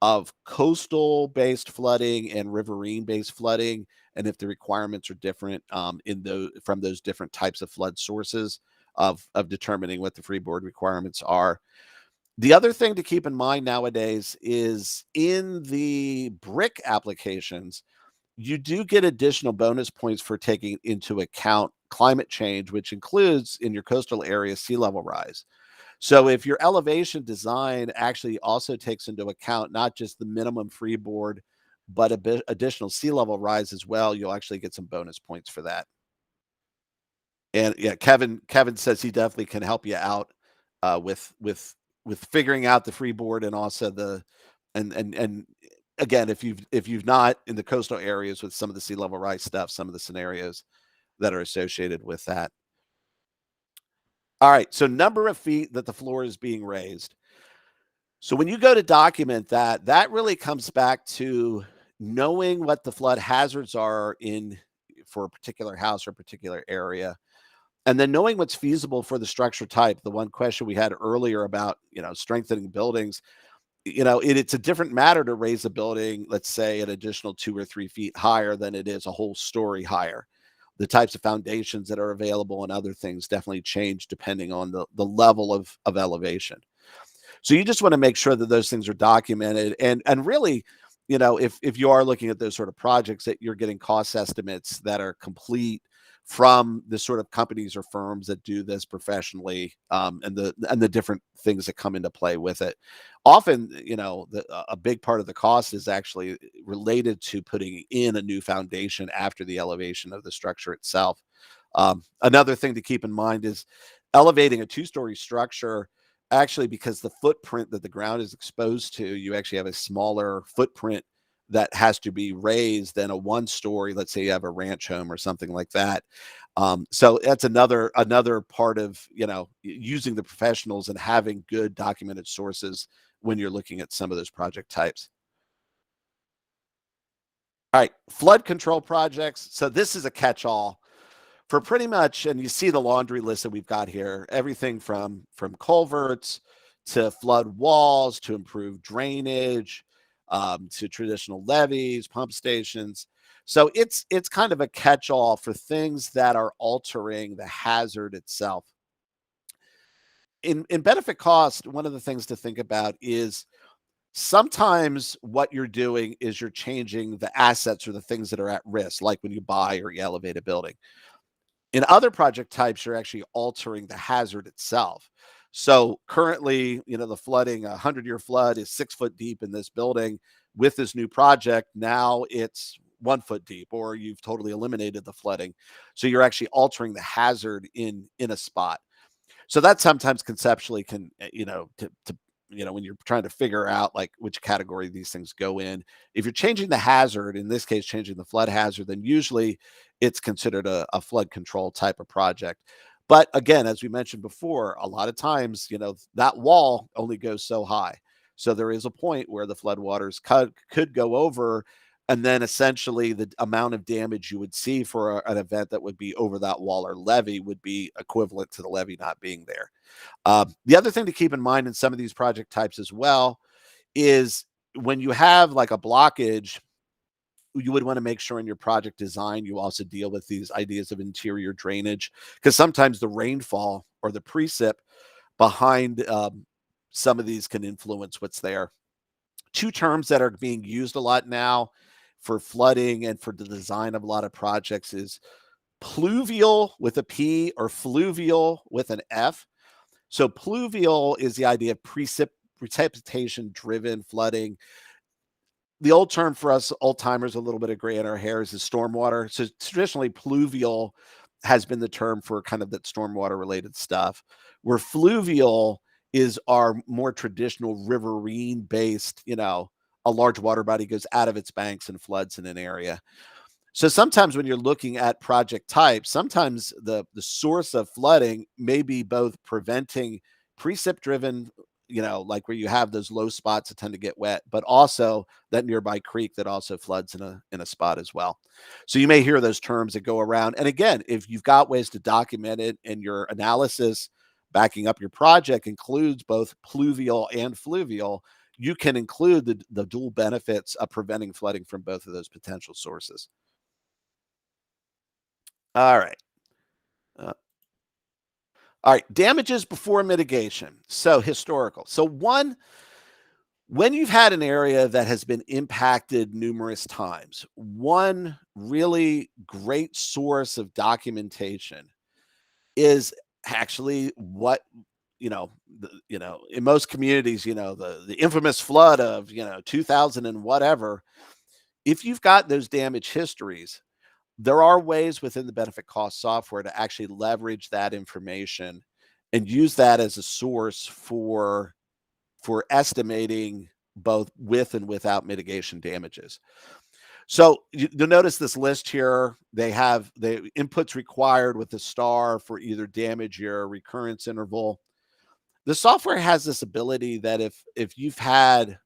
of coastal based flooding and riverine based flooding, and if the requirements are different in those from those different types of flood sources of determining what the freeboard requirements are. The other thing to keep in mind nowadays is in the brick applications, you do get additional bonus points for taking into account climate change, which includes in your coastal area sea level rise. So if your elevation design actually also takes into account not just the minimum freeboard, but a bit additional sea level rise as well, you'll actually get some bonus points for that. And yeah, Kevin says he definitely can help you out with figuring out the freeboard and also the and again, if you've not in the coastal areas with some of the sea level rise stuff, some of the scenarios that are associated with that. All right, so number of feet that the floor is being raised. So when you go to document that, that really comes back to knowing what the flood hazards are in for a particular house or a particular area, and then knowing what's feasible for the structure type. The one question we had earlier about, strengthening buildings, it's a different matter to raise a building, let's say an additional 2 or 3 feet higher than it is a whole story higher. The types of foundations that are available and other things definitely change depending on the level of elevation. So you just want to make sure that those things are documented, and really, if you are looking at those sort of projects, that you're getting cost estimates that are complete from the sort of companies or firms that do this professionally, and the different things that come into play with it. Often, a big part of the cost is actually related to putting in a new foundation after the elevation of the structure itself. Another thing to keep in mind is elevating a two-story structure. Actually, because the footprint that the ground is exposed to, you actually have a smaller footprint that has to be raised than a one-story. Let's say you have a ranch home or something like that. So that's another part of using the professionals and having good documented sources when you're looking at some of those project types. All right, flood control projects. So this is a catch-all for pretty much, and you see the laundry list that we've got here, everything from culverts to flood walls to improve drainage, to traditional levees, pump stations. So it's kind of a catch-all for things that are altering the hazard itself. In benefit cost, one of the things to think about is sometimes what you're doing is you're changing the assets or the things that are at risk, like when you buy or you elevate a building. In other project types, you're actually altering the hazard itself. So currently, the flooding, 100-year flood is 6 foot deep in this building. With this new project, now it's 1 foot deep, or you've totally eliminated the flooding. So you're actually altering the hazard in a spot. So that sometimes conceptually can, when you're trying to figure out like which category these things go in, if you're changing the hazard, in this case, changing the flood hazard, then usually it's considered a flood control type of project. But again, as we mentioned before, a lot of times, that wall only goes so high. So there is a point where the flood waters could go over, and then essentially the amount of damage you would see for an event that would be over that wall or levee would be equivalent to the levee not being there. The other thing to keep in mind in some of these project types as well is when you have like a blockage, you would want to make sure in your project design you also deal with these ideas of interior drainage, because sometimes the rainfall or the precip behind some of these can influence what's there. Two terms that are being used a lot now for flooding and for the design of a lot of projects is pluvial with a P or fluvial with an F. So pluvial is the idea of precipitation driven flooding. The old term for us old timers, a little bit of gray in our hairs, is stormwater. So traditionally, pluvial has been the term for kind of that stormwater related stuff, where fluvial is our more traditional riverine based, a large water body goes out of its banks and floods in an area. So sometimes when you're looking at project types, sometimes the source of flooding may be both preventing precip driven, like where you have those low spots that tend to get wet, but also that nearby creek that also floods in a spot as well. So you may hear those terms that go around. And again, if you've got ways to document it and your analysis backing up your project includes both pluvial and fluvial, you can include the dual benefits of preventing flooding from both of those potential sources. All right. Uh, all right. Damages before mitigation. So historical. So one, when you've had an area that has been impacted numerous times, one really great source of documentation is actually what in most communities, the infamous flood of 2000 and whatever. If you've got those damage histories, there are ways within the benefit cost software to actually leverage that information and use that as a source for estimating both with and without mitigation damages. So you'll notice this list here. They have the inputs required with the star for either damage year or recurrence interval. The software has this ability that if you've had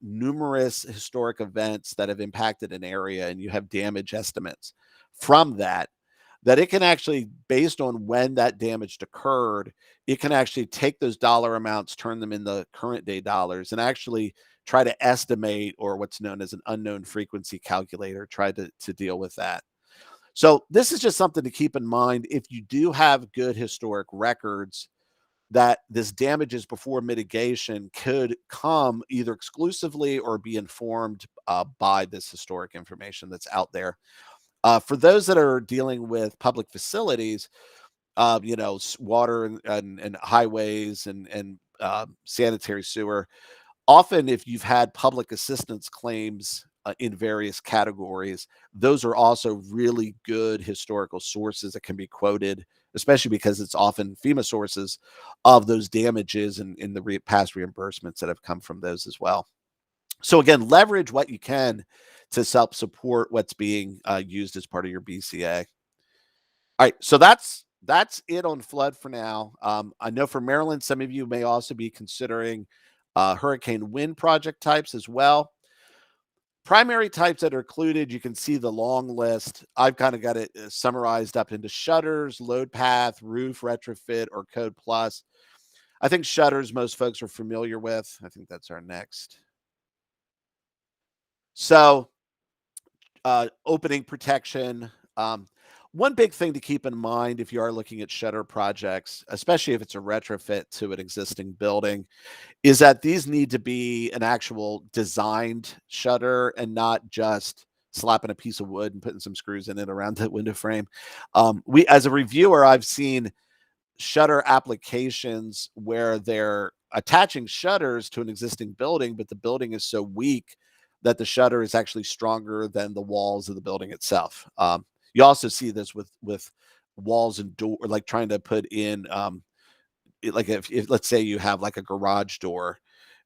numerous historic events that have impacted an area and you have damage estimates from that it can actually, based on when that damage occurred, it can actually take those dollar amounts, turn them into current day dollars, and actually try to estimate, or what's known as an unknown frequency calculator, try to deal with that. So this is just something to keep in mind if you do have good historic records, that this damages before mitigation could come either exclusively or be informed by this historic information that's out there. For those that are dealing with public facilities, water and highways and sanitary sewer, often if you've had public assistance claims in various categories, those are also really good historical sources that can be quoted, especially because it's often FEMA sources of those damages and in the past reimbursements that have come from those as well. So again, leverage what you can to help support what's being used as part of your BCA. All right, so that's it on flood for now. I know for Maryland, some of you may also be considering hurricane wind project types as well. Primary types that are included, you can see the long list. I've kind of got it summarized up into shutters, load path, roof retrofit, or code plus. I think shutters most folks are familiar with. I think that's our next. So opening protection. One big thing to keep in mind if you are looking at shutter projects, especially if it's a retrofit to an existing building, is that these need to be an actual designed shutter and not just slapping a piece of wood and putting some screws in it around the window frame. As a reviewer, I've seen shutter applications where they're attaching shutters to an existing building, but the building is so weak that the shutter is actually stronger than the walls of the building itself. You also see this with walls and door, like trying to put in, like if let's say you have like a garage door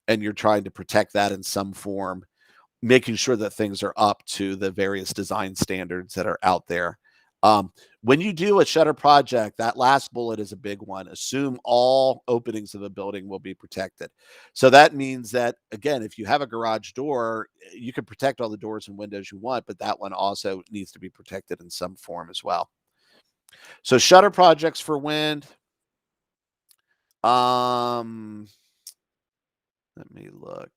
and you're trying to protect that in some form, making sure that things are up to the various design standards that are out there. When you do a shutter project, that last bullet is a big one. Assume all openings of the building will be protected. So that means that, again, if you have a garage door, you can protect all the doors and windows you want, but that one also needs to be protected in some form as well. So shutter projects for wind. Let me look.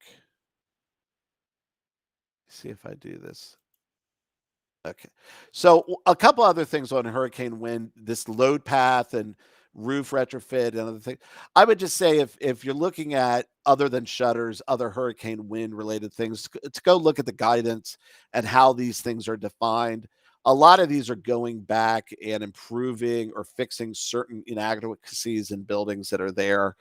See if I do this. Okay. So a couple other things on hurricane wind, this load path and roof retrofit and other things. I would just say if you're looking at other than shutters, other hurricane wind related things, to go look at the guidance and how these things are defined. A lot of these are going back and improving or fixing certain inadequacies in buildings that are there.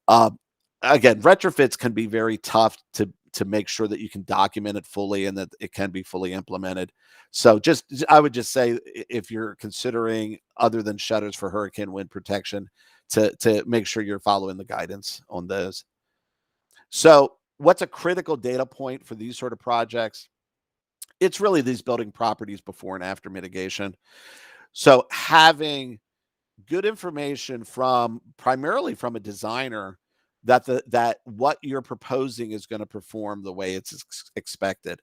Um, Again, retrofits can be very tough to make sure that you can document it fully and that it can be fully implemented. So I would just say if you're considering other than shutters for hurricane wind protection, to make sure you're following the guidance on those. So what's a critical data point for these sort of projects? It's really these building properties before and after mitigation. So having good information from primarily from a designer that what you're proposing is going to perform the way it's expected.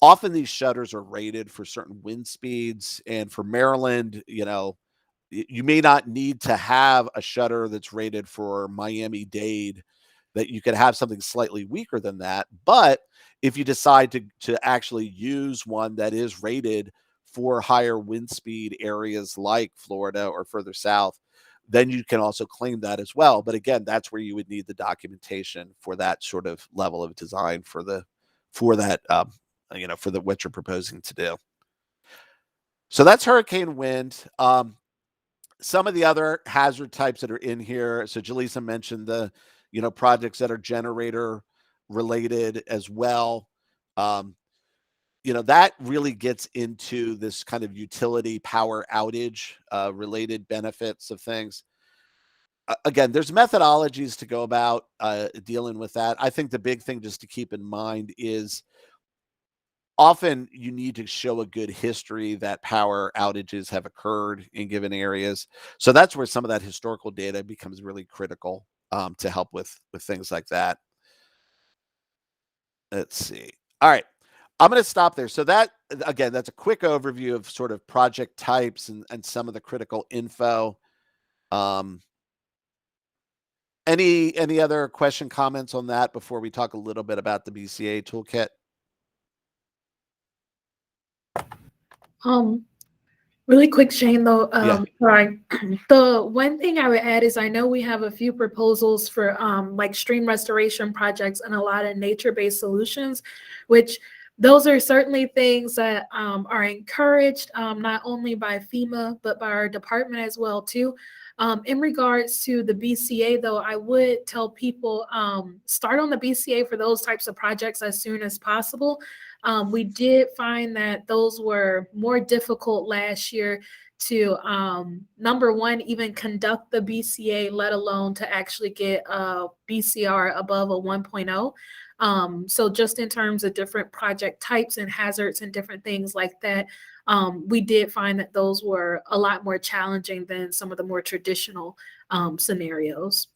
Often these shutters are rated for certain wind speeds, and for Maryland, you may not need to have a shutter that's rated for Miami-Dade that you could have something slightly weaker than that. But if you decide to actually use one that is rated for higher wind speed areas like Florida or further south, then you can also claim that as well. But again, that's where you would need the documentation for that sort of level of design for that for the what you're proposing to do. So that's hurricane wind. Some of the other hazard types that are in here. So Jaleesa mentioned the projects that are generator related as well. That really gets into this kind of utility power outage related benefits of things. Again, there's methodologies to go about dealing with that. I think the big thing just to keep in mind is often you need to show a good history that power outages have occurred in given areas. So that's where some of that historical data becomes really critical to help with things like that. Let's see. All right. I'm going to stop there. So that, again, that's a quick overview of sort of project types and some of the critical info. Any other comments on that before we talk a little bit about the BCA toolkit? Really quick, Shane, though. Yeah. Sorry. The one thing I would add is I know we have a few proposals for like stream restoration projects and a lot of nature-based solutions, which those are certainly things that are encouraged not only by FEMA, but by our department as well, too. In regards to the BCA, though, I would tell people start on the BCA for those types of projects as soon as possible. We did find that those were more difficult last year to, number one, even conduct the BCA, let alone to actually get a BCR above a 1.0. So just in terms of different project types and hazards and different things like that, we did find that those were a lot more challenging than some of the more traditional scenarios.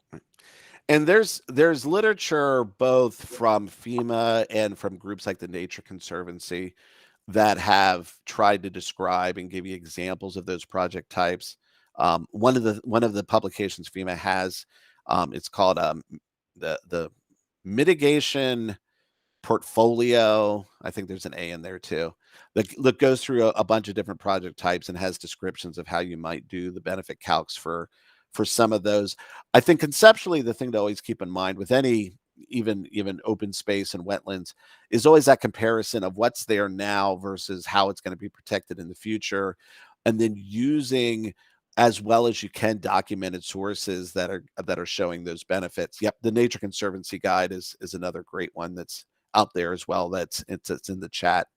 And there's literature both from FEMA and from groups like the Nature Conservancy that have tried to describe and give you examples of those project types. One of the publications FEMA has, it's called the Mitigation Portfolio. I think there's an A in there too. That goes through a bunch of different project types and has descriptions of how you might do the benefit calcs for some of those. I think conceptually, the thing to always keep in mind with any even open space and wetlands is always that comparison of what's there now versus how it's going to be protected in the future, and then using as well as you can documented sources that are showing those benefits. Yep, the Nature Conservancy guide is another great one that's out there as well. It's in the chat.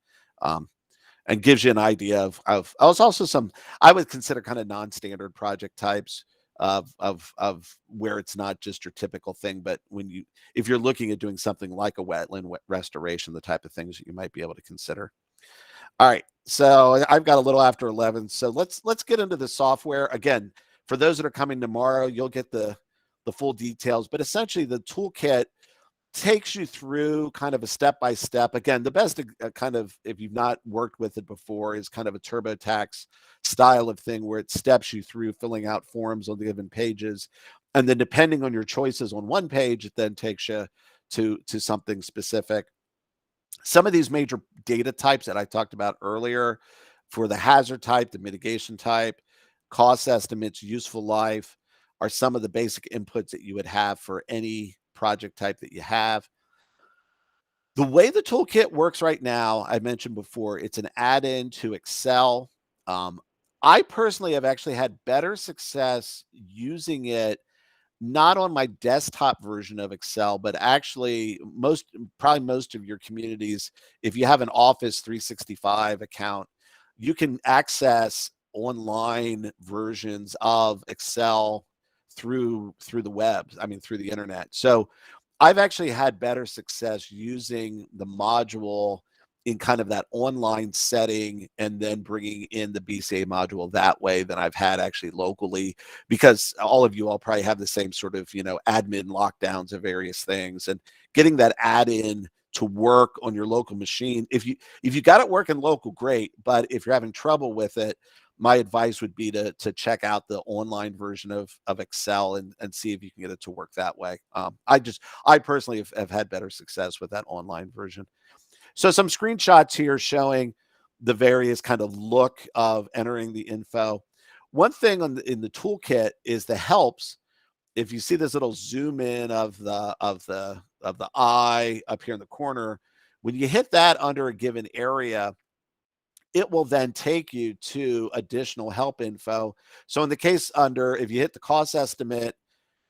And gives you an idea of also some I would consider kind of non-standard project types of where it's not just your typical thing, but if you're looking at doing something like a wetland restoration, the type of things that you might be able to consider. All right, so I've got a little after 11, so let's get into the software. Again, for those that are coming tomorrow, you'll get the full details, but essentially the toolkit takes you through kind of a step-by-step. Again, the best kind of, if you've not worked with it before, is kind of a TurboTax style of thing where it steps you through filling out forms on the given pages. And then depending on your choices on one page, it then takes you to something specific. Some of these major data types that I talked about earlier for the hazard type, the mitigation type, cost estimates, useful life are some of the basic inputs that you would have for any project type that you have. The way the toolkit works right now, I mentioned before, it's an add-in to Excel. I personally have actually had better success using it not on my desktop version of Excel, but actually probably most of your communities, if you have an Office 365 account, you can access online versions of Excel through the web, through the internet. So I've actually had better success using the module in kind of that online setting and then bringing in the BCA module that way than I've had actually locally, because all of you all probably have the same sort of, admin lockdowns of various things, and getting that add-in to work on your local machine. If you got it working local, great. But if you're having trouble with it, my advice would be to check out the online version of Excel and see if you can get it to work that way. I personally have had better success with that online version. So some screenshots here showing the various kind of look of entering the info. One thing in the toolkit is the helps. If you see this little zoom in of the eye up here in the corner, when you hit that under a given area, it will then take you to additional help info. So in the case under, if you hit the cost estimate,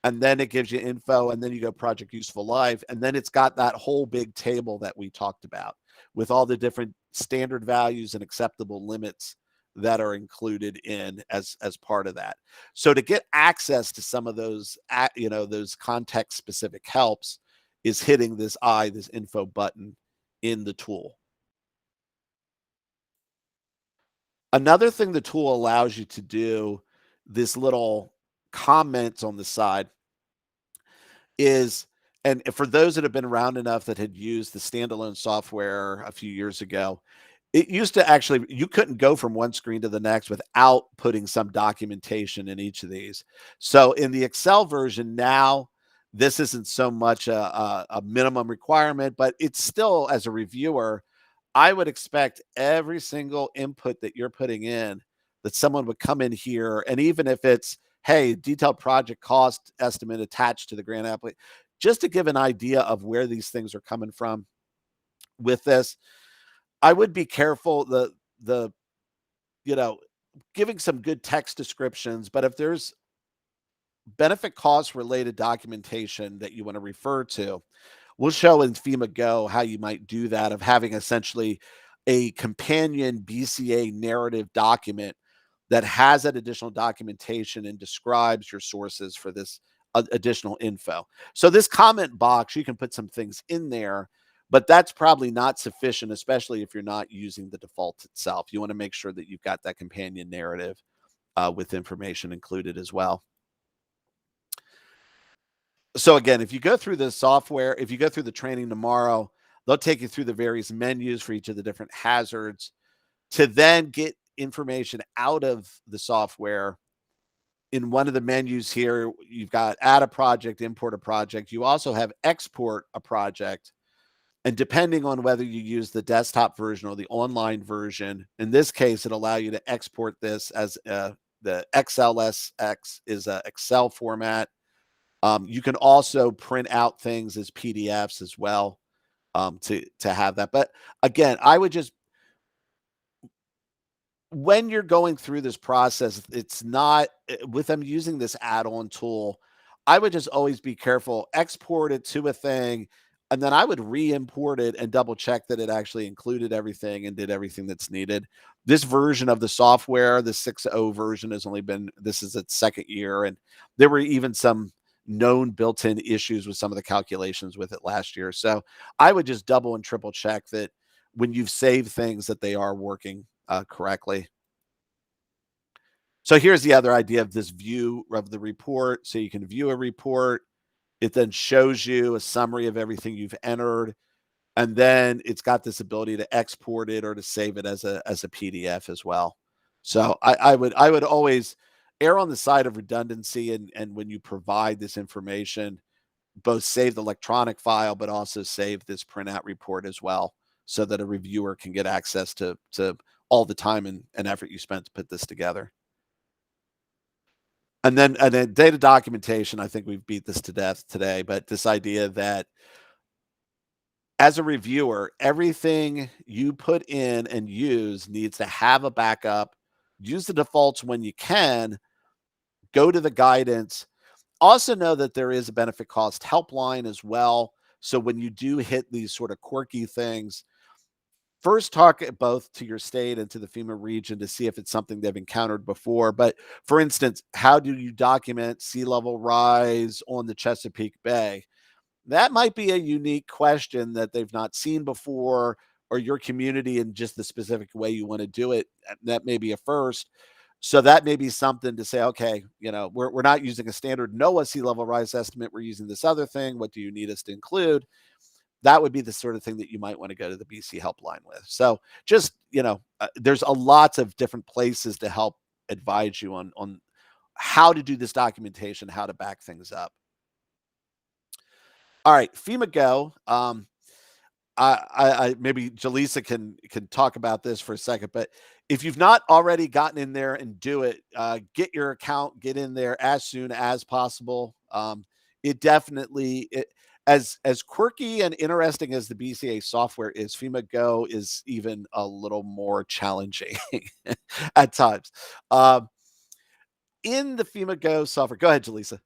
and then it gives you info, and then you go project useful life, and then it's got that whole big table that we talked about with all the different standard values and acceptable limits that are included in as part of that. So to get access to some of those those context specific helps is hitting this info button in the tool. Another thing the tool allows you to do, this little comments on the side, is, and for those that have been around enough that had used the standalone software a few years ago, it used to actually, you couldn't go from one screen to the next without putting some documentation in each of these. So in the Excel version now, this isn't so much a minimum requirement, but it's still, as a reviewer, I would expect every single input that you're putting in, that someone would come in here, and even if it's, hey, detailed project cost estimate attached to the grant application, just to give an idea of where these things are coming from with this, I would be careful the you know giving some good text descriptions, but if there's benefit cost related documentation that you want to refer to, we'll show in FEMA Go how you might do that, of having essentially a companion BCA narrative document that has that additional documentation and describes your sources for this additional info. So this comment box, you can put some things in there, but that's probably not sufficient, especially if you're not using the default itself. You want to make sure that you've got that companion narrative with information included as well. So again, if you go through the software, if you go through the training tomorrow, they'll take you through the various menus for each of the different hazards to then get information out of the software. In one of the menus here, you've got add a project, import a project. You also have export a project. And depending on whether you use the desktop version or the online version, in this case, it'll allow you to export this as the XLSX is an Excel format. You can also print out things as PDFs as well, to have that. But again, I would just, when you're going through this process, it's not with them using this add-on tool. I would just always be careful, export it to a thing, and then I would re-import it and double check that it actually included everything and did everything that's needed. This version of the software, the 6.0 version, has only been, this is its second year, and there were even some known built-in issues with some of the calculations with it last year. So I would just double and triple check that when you've saved things that they are working correctly. So here's the other idea of this view of the report. So you can view a report. It then shows you a summary of everything you've entered. And then it's got this ability to export it or to save it as a PDF as well. So I would always err on the side of redundancy, and when you provide this information, both save the electronic file, but also save this printout report as well, so that a reviewer can get access to all the time and effort you spent to put this together. And then data documentation, I think we've beat this to death today, but this idea that as a reviewer, everything you put in and use needs to have a backup. Use the defaults when you can. Go to the guidance. Also know that there is a benefit cost helpline as well. So when you do hit these sort of quirky things, first talk both to your state and to the FEMA region to see if it's something they've encountered before. But for instance, how do you document sea level rise on the Chesapeake Bay? That might be a unique question that they've not seen before, or your community in just the specific way you want to do it. That may be a first. So that may be something to say, okay, we're not using a standard NOAA sea level rise estimate. We're using this other thing. What do you need us to include? that would be the sort of thing that you might want to go to the BC helpline with. So just, there's a lots of different places to help advise you on how to do this documentation, how to back things up. All right, FEMA Go. I maybe Jaleesa can talk about this for a second, but if you've not already gotten in there and do it, get your account, get in there as soon as possible. It definitely as quirky and interesting as the BCA software is, FEMA Go is even a little more challenging at times. In the FEMA Go software, go ahead, Jaleesa.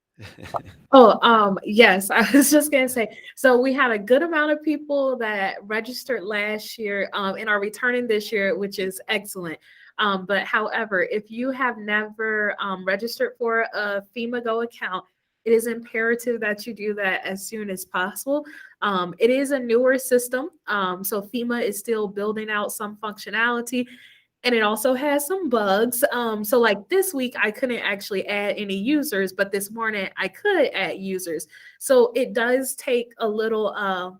Oh, yes, I was just gonna say, so we had a good amount of people that registered last year, and are returning this year, which is excellent. But however, if you have never registered for a FEMA Go account, it is imperative that you do that as soon as possible. It is a newer system, so FEMA is still building out some functionality, and it also has some bugs. So like this week, I couldn't actually add any users, but this morning I could add users. So it does take a little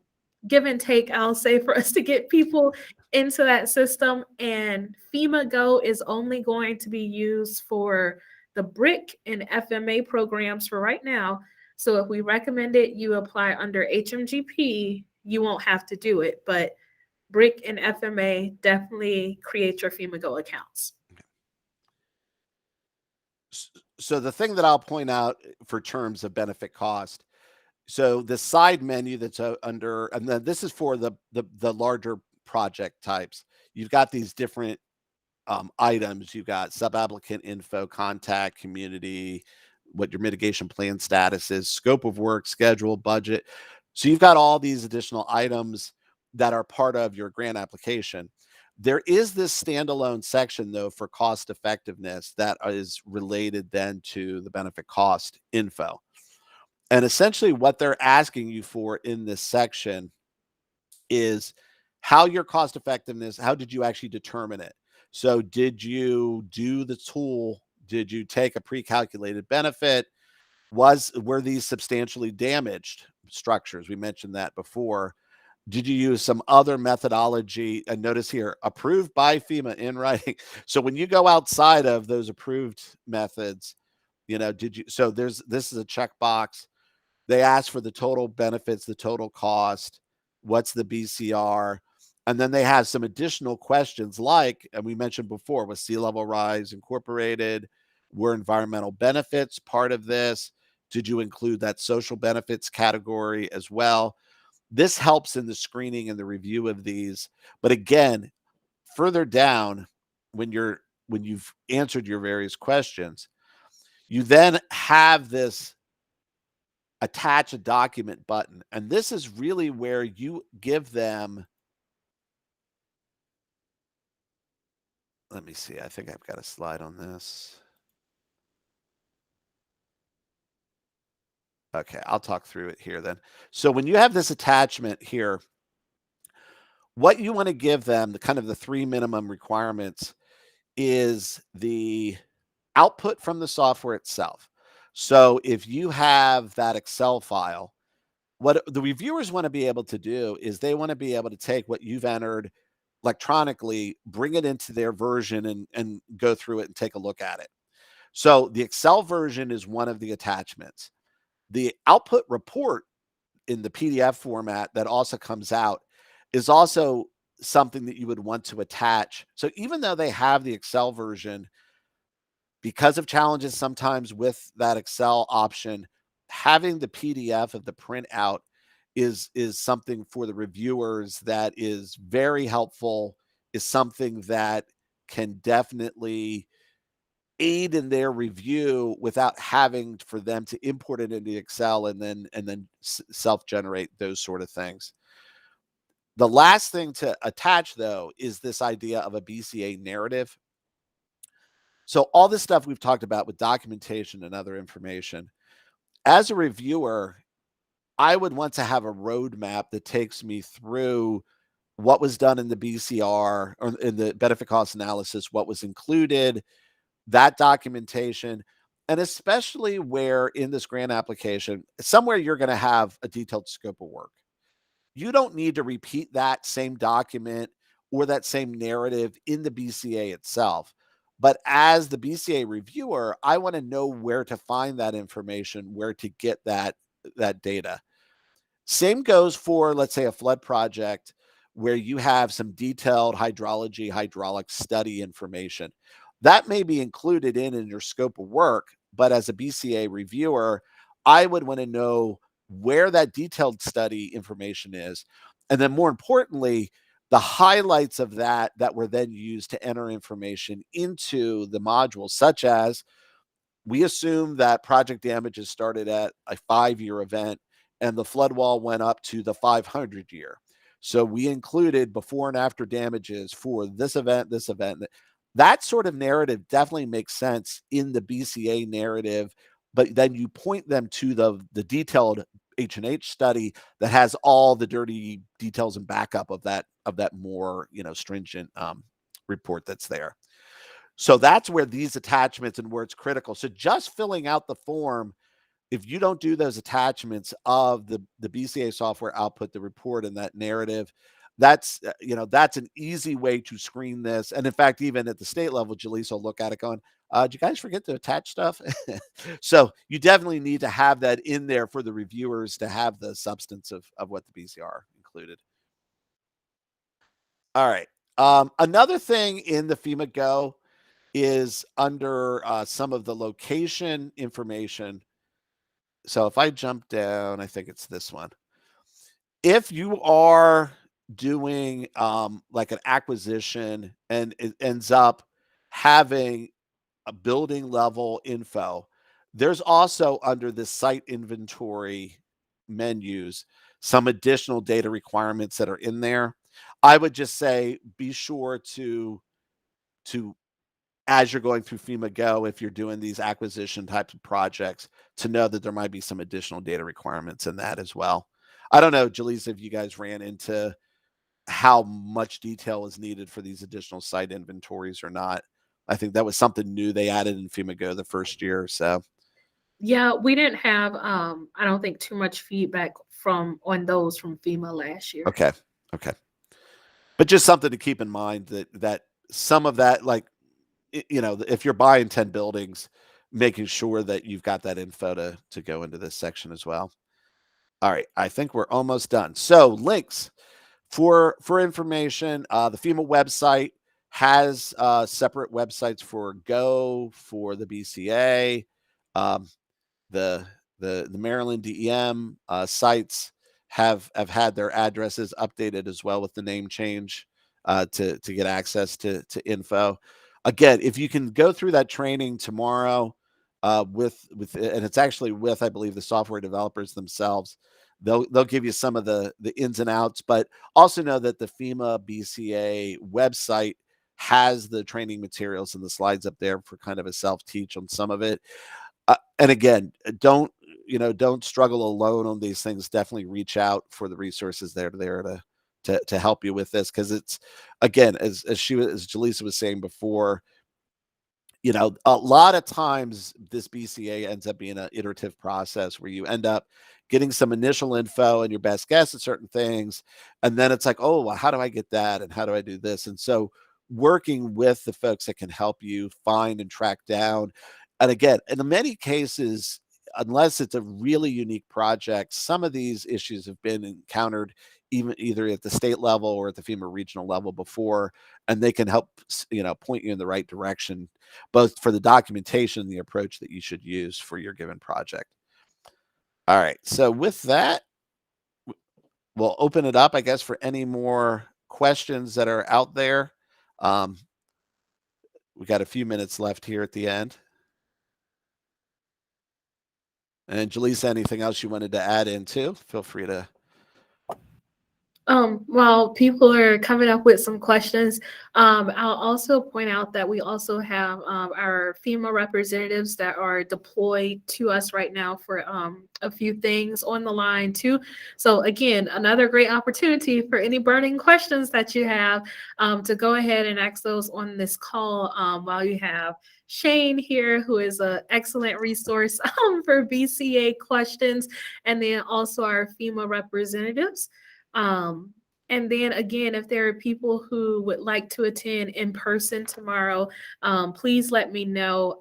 give and take, I'll say, for us to get people into that system. And FEMA Go is only going to be used for the BRIC and FMA programs for right now. So if we recommend it, you apply under HMGP, you won't have to do it. But BRIC and FMA, definitely create your FEMA Go accounts. So the thing that I'll point out for terms of benefit cost, so the side menu that's under, and then this is for the larger project types. You've got these different items. You've got sub-applicant info, contact, community, what your mitigation plan status is, scope of work, schedule, budget. So you've got all these additional items that are part of your grant application. There is this standalone section, though, for cost effectiveness that is related then to the benefit cost info. And essentially what they're asking you for in this section is how your cost effectiveness, how did you actually determine it? So did you do the tool? Did you take a pre-calculated benefit? Were these substantially damaged structures? We mentioned that before. Did you use some other methodology? And notice here, approved by FEMA in writing. So when you go outside of those approved methods, did you, so this is a checkbox. They ask for the total benefits, the total cost, what's the BCR, and then they have some additional questions like, and we mentioned before, was sea level rise incorporated? Were environmental benefits part of this? Did you include that social benefits category as well? This helps in the screening and the review of these. But again, further down, when you've answered your various questions, you then have this attach a document button. And this is really where you give them, let me see, I think I've got a slide on this. Okay, I'll talk through it here then. So when you have this attachment here, what you want to give them, the kind of the 3 minimum requirements, is the output from the software itself. So if you have that Excel file, what the reviewers want to be able to do is they want to be able to take what you've entered electronically, bring it into their version and go through it and take a look at it. So the Excel version is one of the attachments. The output report in the PDF format that also comes out is also something that you would want to attach. So even though they have the Excel version, because of challenges sometimes with that Excel option, having the PDF of the printout is something for the reviewers that is very helpful, is something that can definitely aid in their review without having for them to import it into Excel and then self-generate those sort of things. The last thing to attach, though, is this idea of a BCA narrative. So all this stuff we've talked about with documentation and other information, as a reviewer, I would want to have a roadmap that takes me through what was done in the BCR or in the benefit cost analysis, what was included, that documentation, and especially where in this grant application, somewhere you're going to have a detailed scope of work. you don't need to repeat that same document or that same narrative in the BCA itself. But as the BCA reviewer, I want to know where to find that information, where to get that data. Same goes for, let's say, a flood project where you have some detailed hydrology, hydraulic study information. That may be included in your scope of work, but as a BCA reviewer, I would want to know where that detailed study information is. And then more importantly, the highlights of that were then used to enter information into the module, such as we assume that project damages started at a 5-year event and the flood wall went up to the 500 year. So we included before and after damages for this event, this event. That sort of narrative definitely makes sense in the BCA narrative, but then you point them to the detailed H&H study that has all the dirty details and backup of that more stringent report that's there. So that's where these attachments and where it's critical. So just filling out the form, if you don't do those attachments of the BCA software output, the report, and that narrative, that's that's an easy way to screen this. And in fact, even at the state level, Jaleesa will look at it going, did you guys forget to attach stuff? So you definitely need to have that in there for the reviewers to have the substance of what the BCR included. All right. Another thing in the FEMA Go is under some of the location information. So if I jump down, I think it's this one. If you are doing like an acquisition and it ends up having a building level info, there's also under the site inventory menus some additional data requirements that are in there. I would just say be sure to as you're going through FEMA Go, if you're doing these acquisition types of projects, to know that there might be some additional data requirements in that as well. I don't know, Jaleesa, if you guys ran into how much detail is needed for these additional site inventories or not. I think that was something new they added in FEMA Go the first year or so. Yeah, we didn't have I don't think too much feedback on those from FEMA last year. Okay. But just something to keep in mind that some of that, like, if you're buying 10 buildings, making sure that you've got that info to go into this section as well. All right, I think we're almost done. So links for information. The FEMA website has separate websites for Go, for the BCA, the Maryland DEM sites have had their addresses updated as well with the name change to get access to info. Again, if you can go through that training tomorrow with and it's actually with, I believe, the software developers themselves, they'll give you some of the ins and outs, but also know that the FEMA BCA website has the training materials and the slides up there for kind of a self-teach on some of it. And again, don't struggle alone on these things. Definitely reach out for the resources there to help you with this, because it's, again, as Jaleesa was saying before, a lot of times this BCA ends up being an iterative process where you end up getting some initial info and your best guess at certain things. And then it's like, oh, well, how do I get that? And how do I do this? And so working with the folks that can help you find and track down. And again, in many cases, unless it's a really unique project, some of these issues have been encountered either at the state level or at the FEMA regional level before, and they can help, point you in the right direction, both for the documentation and the approach that you should use for your given project. All right. So with that, we'll open it up, I guess, for any more questions that are out there. We got a few minutes left here at the end. And Jaleesa, anything else you wanted to add into? Feel free to. While people are coming up with some questions, I'll also point out that we also have our FEMA representatives that are deployed to us right now for a few things on the line too. So again, another great opportunity for any burning questions that you have to go ahead and ask those on this call while you have Shane here, who is an excellent resource for BCA questions, and then also our FEMA representatives. And then again, if there are people who would like to attend in person tomorrow, please let me know.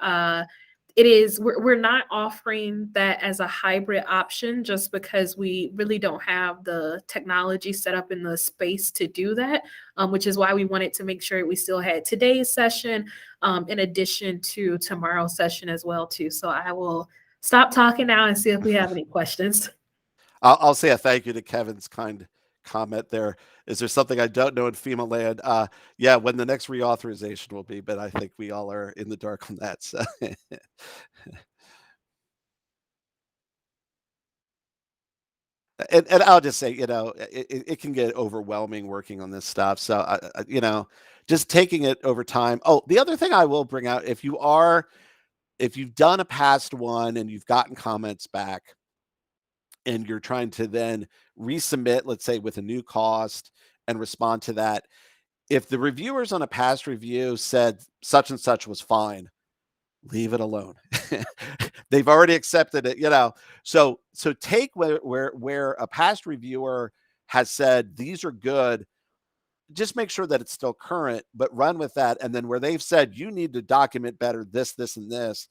We're not offering that as a hybrid option just because we really don't have the technology set up in the space to do that, which is why we wanted to make sure we still had today's session in addition to tomorrow's session as well too. So I will stop talking now and see if we have any questions. I'll say a thank you to Kevin's kind comment there. Is there something I don't know in FEMA land? Yeah, when the next reauthorization will be, but I think we all are in the dark on that. So. And I'll just say, it can get overwhelming working on this stuff. So, just taking it over time. Oh, the other thing I will bring out, if you've done a past one and you've gotten comments back and you're trying to then resubmit, let's say with a new cost and respond to that, if the reviewers on a past review said such and such was fine, leave it alone. They've already accepted it, So take where a past reviewer has said these are good, just make sure that it's still current, but run with that. And then where they've said you need to document better this, and this,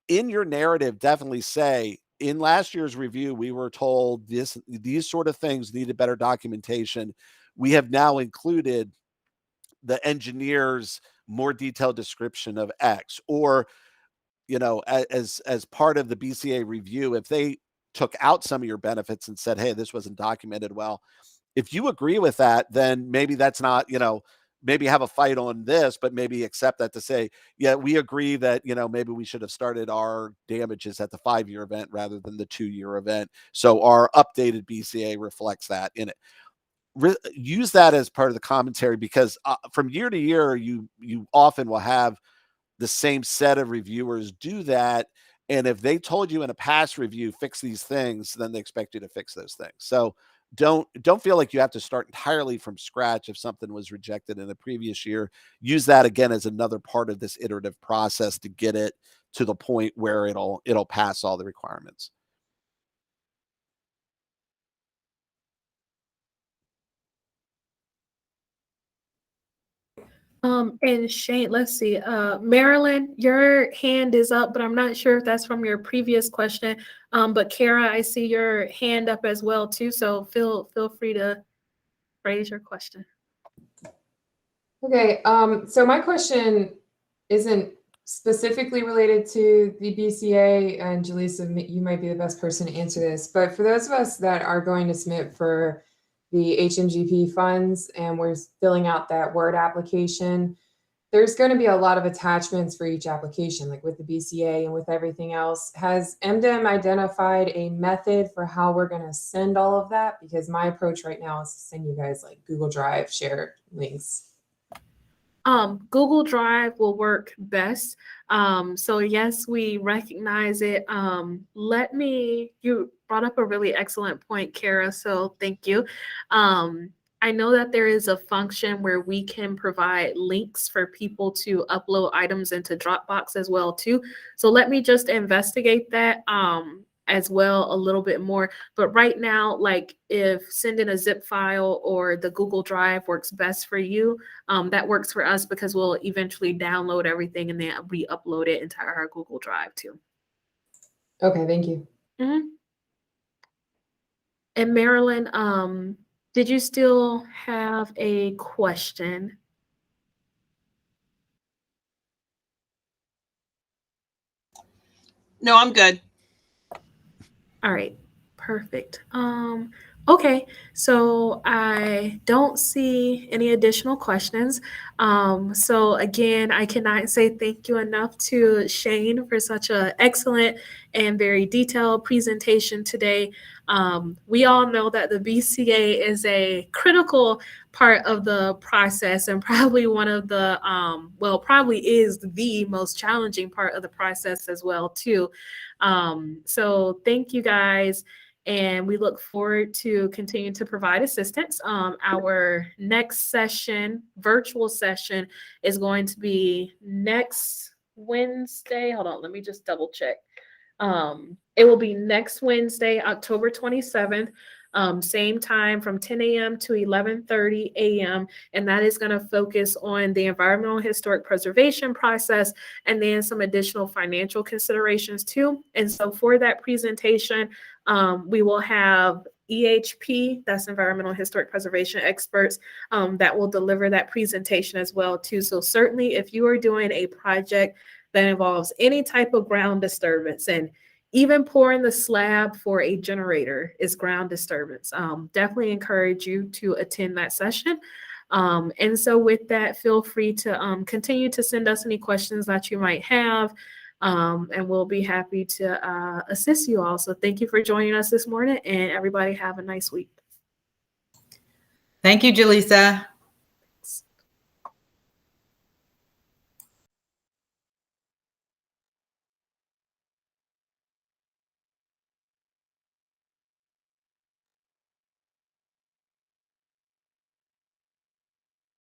in your narrative, definitely say, in last year's review, we were told these sort of things needed better documentation. We have now included the engineer's more detailed description of X, or as part of the BCA review, if they took out some of your benefits and said, hey, this wasn't documented well, if you agree with that, then maybe that's not, maybe have a fight on this, but maybe accept that to say, yeah, we agree that, maybe we should have started our damages at the 5-year event rather than the 2-year event. So our updated BCA reflects that in it. Use that as part of the commentary, because from year to year, you often will have the same set of reviewers do that. And if they told you in a past review, fix these things, then they expect you to fix those things. So don't feel like you have to start entirely from scratch if something was rejected in a previous year. Use that again as another part of this iterative process to get it to the point where it'll pass all the requirements. And Shane, let's see. Marilyn, your hand is up, but I'm not sure if that's from your previous question. But Kara, I see your hand up as well too. So feel free to raise your question. Okay. So my question isn't specifically related to the BCA, and Jaleesa, you might be the best person to answer this. But for those of us that are going to submit for the HMGP funds and we're filling out that Word application, there's going to be a lot of attachments for each application, like with the BCA and with everything else. Has MDM identified a method for how we're going to send all of that? Because my approach right now is to send you guys like Google Drive shared links. Google Drive will work best. So yes, we recognize it. You brought up a really excellent point, Kara. So thank you. I know that there is a function where we can provide links for people to upload items into Dropbox as well too. So let me just investigate that as well a little bit more. But right now, like if sending a zip file or the Google Drive works best for you, that works for us because we'll eventually download everything and then re-upload it into our Google Drive too. Okay, thank you. Mm-hmm. And Marilyn, did you still have a question? No, I'm good. All right, perfect. Okay, so I don't see any additional questions. So again, I cannot say thank you enough to Shane for such an excellent and very detailed presentation today. We all know that the BCA is a critical part of the process and probably one of the, probably is the most challenging part of the process as well too. So thank you guys. And we look forward to continuing to provide assistance. Our next session, virtual session, is going to be next Wednesday. Hold on, let me just double check. It will be next Wednesday, October 27th. Same time from 10 a.m. to 11:30 a.m. And that is going to focus on the environmental historic preservation process and then some additional financial considerations too. And so for that presentation, we will have EHP, that's environmental historic preservation experts, that will deliver that presentation as well too. So certainly if you are doing a project that involves any type of ground disturbance, and even pouring the slab for a generator is ground disturbance, definitely encourage you to attend that session. And so with that, feel free to continue to send us any questions that you might have. And we'll be happy to assist you all. So thank you for joining us this morning, and everybody have a nice week. Thank you, Jaleesa.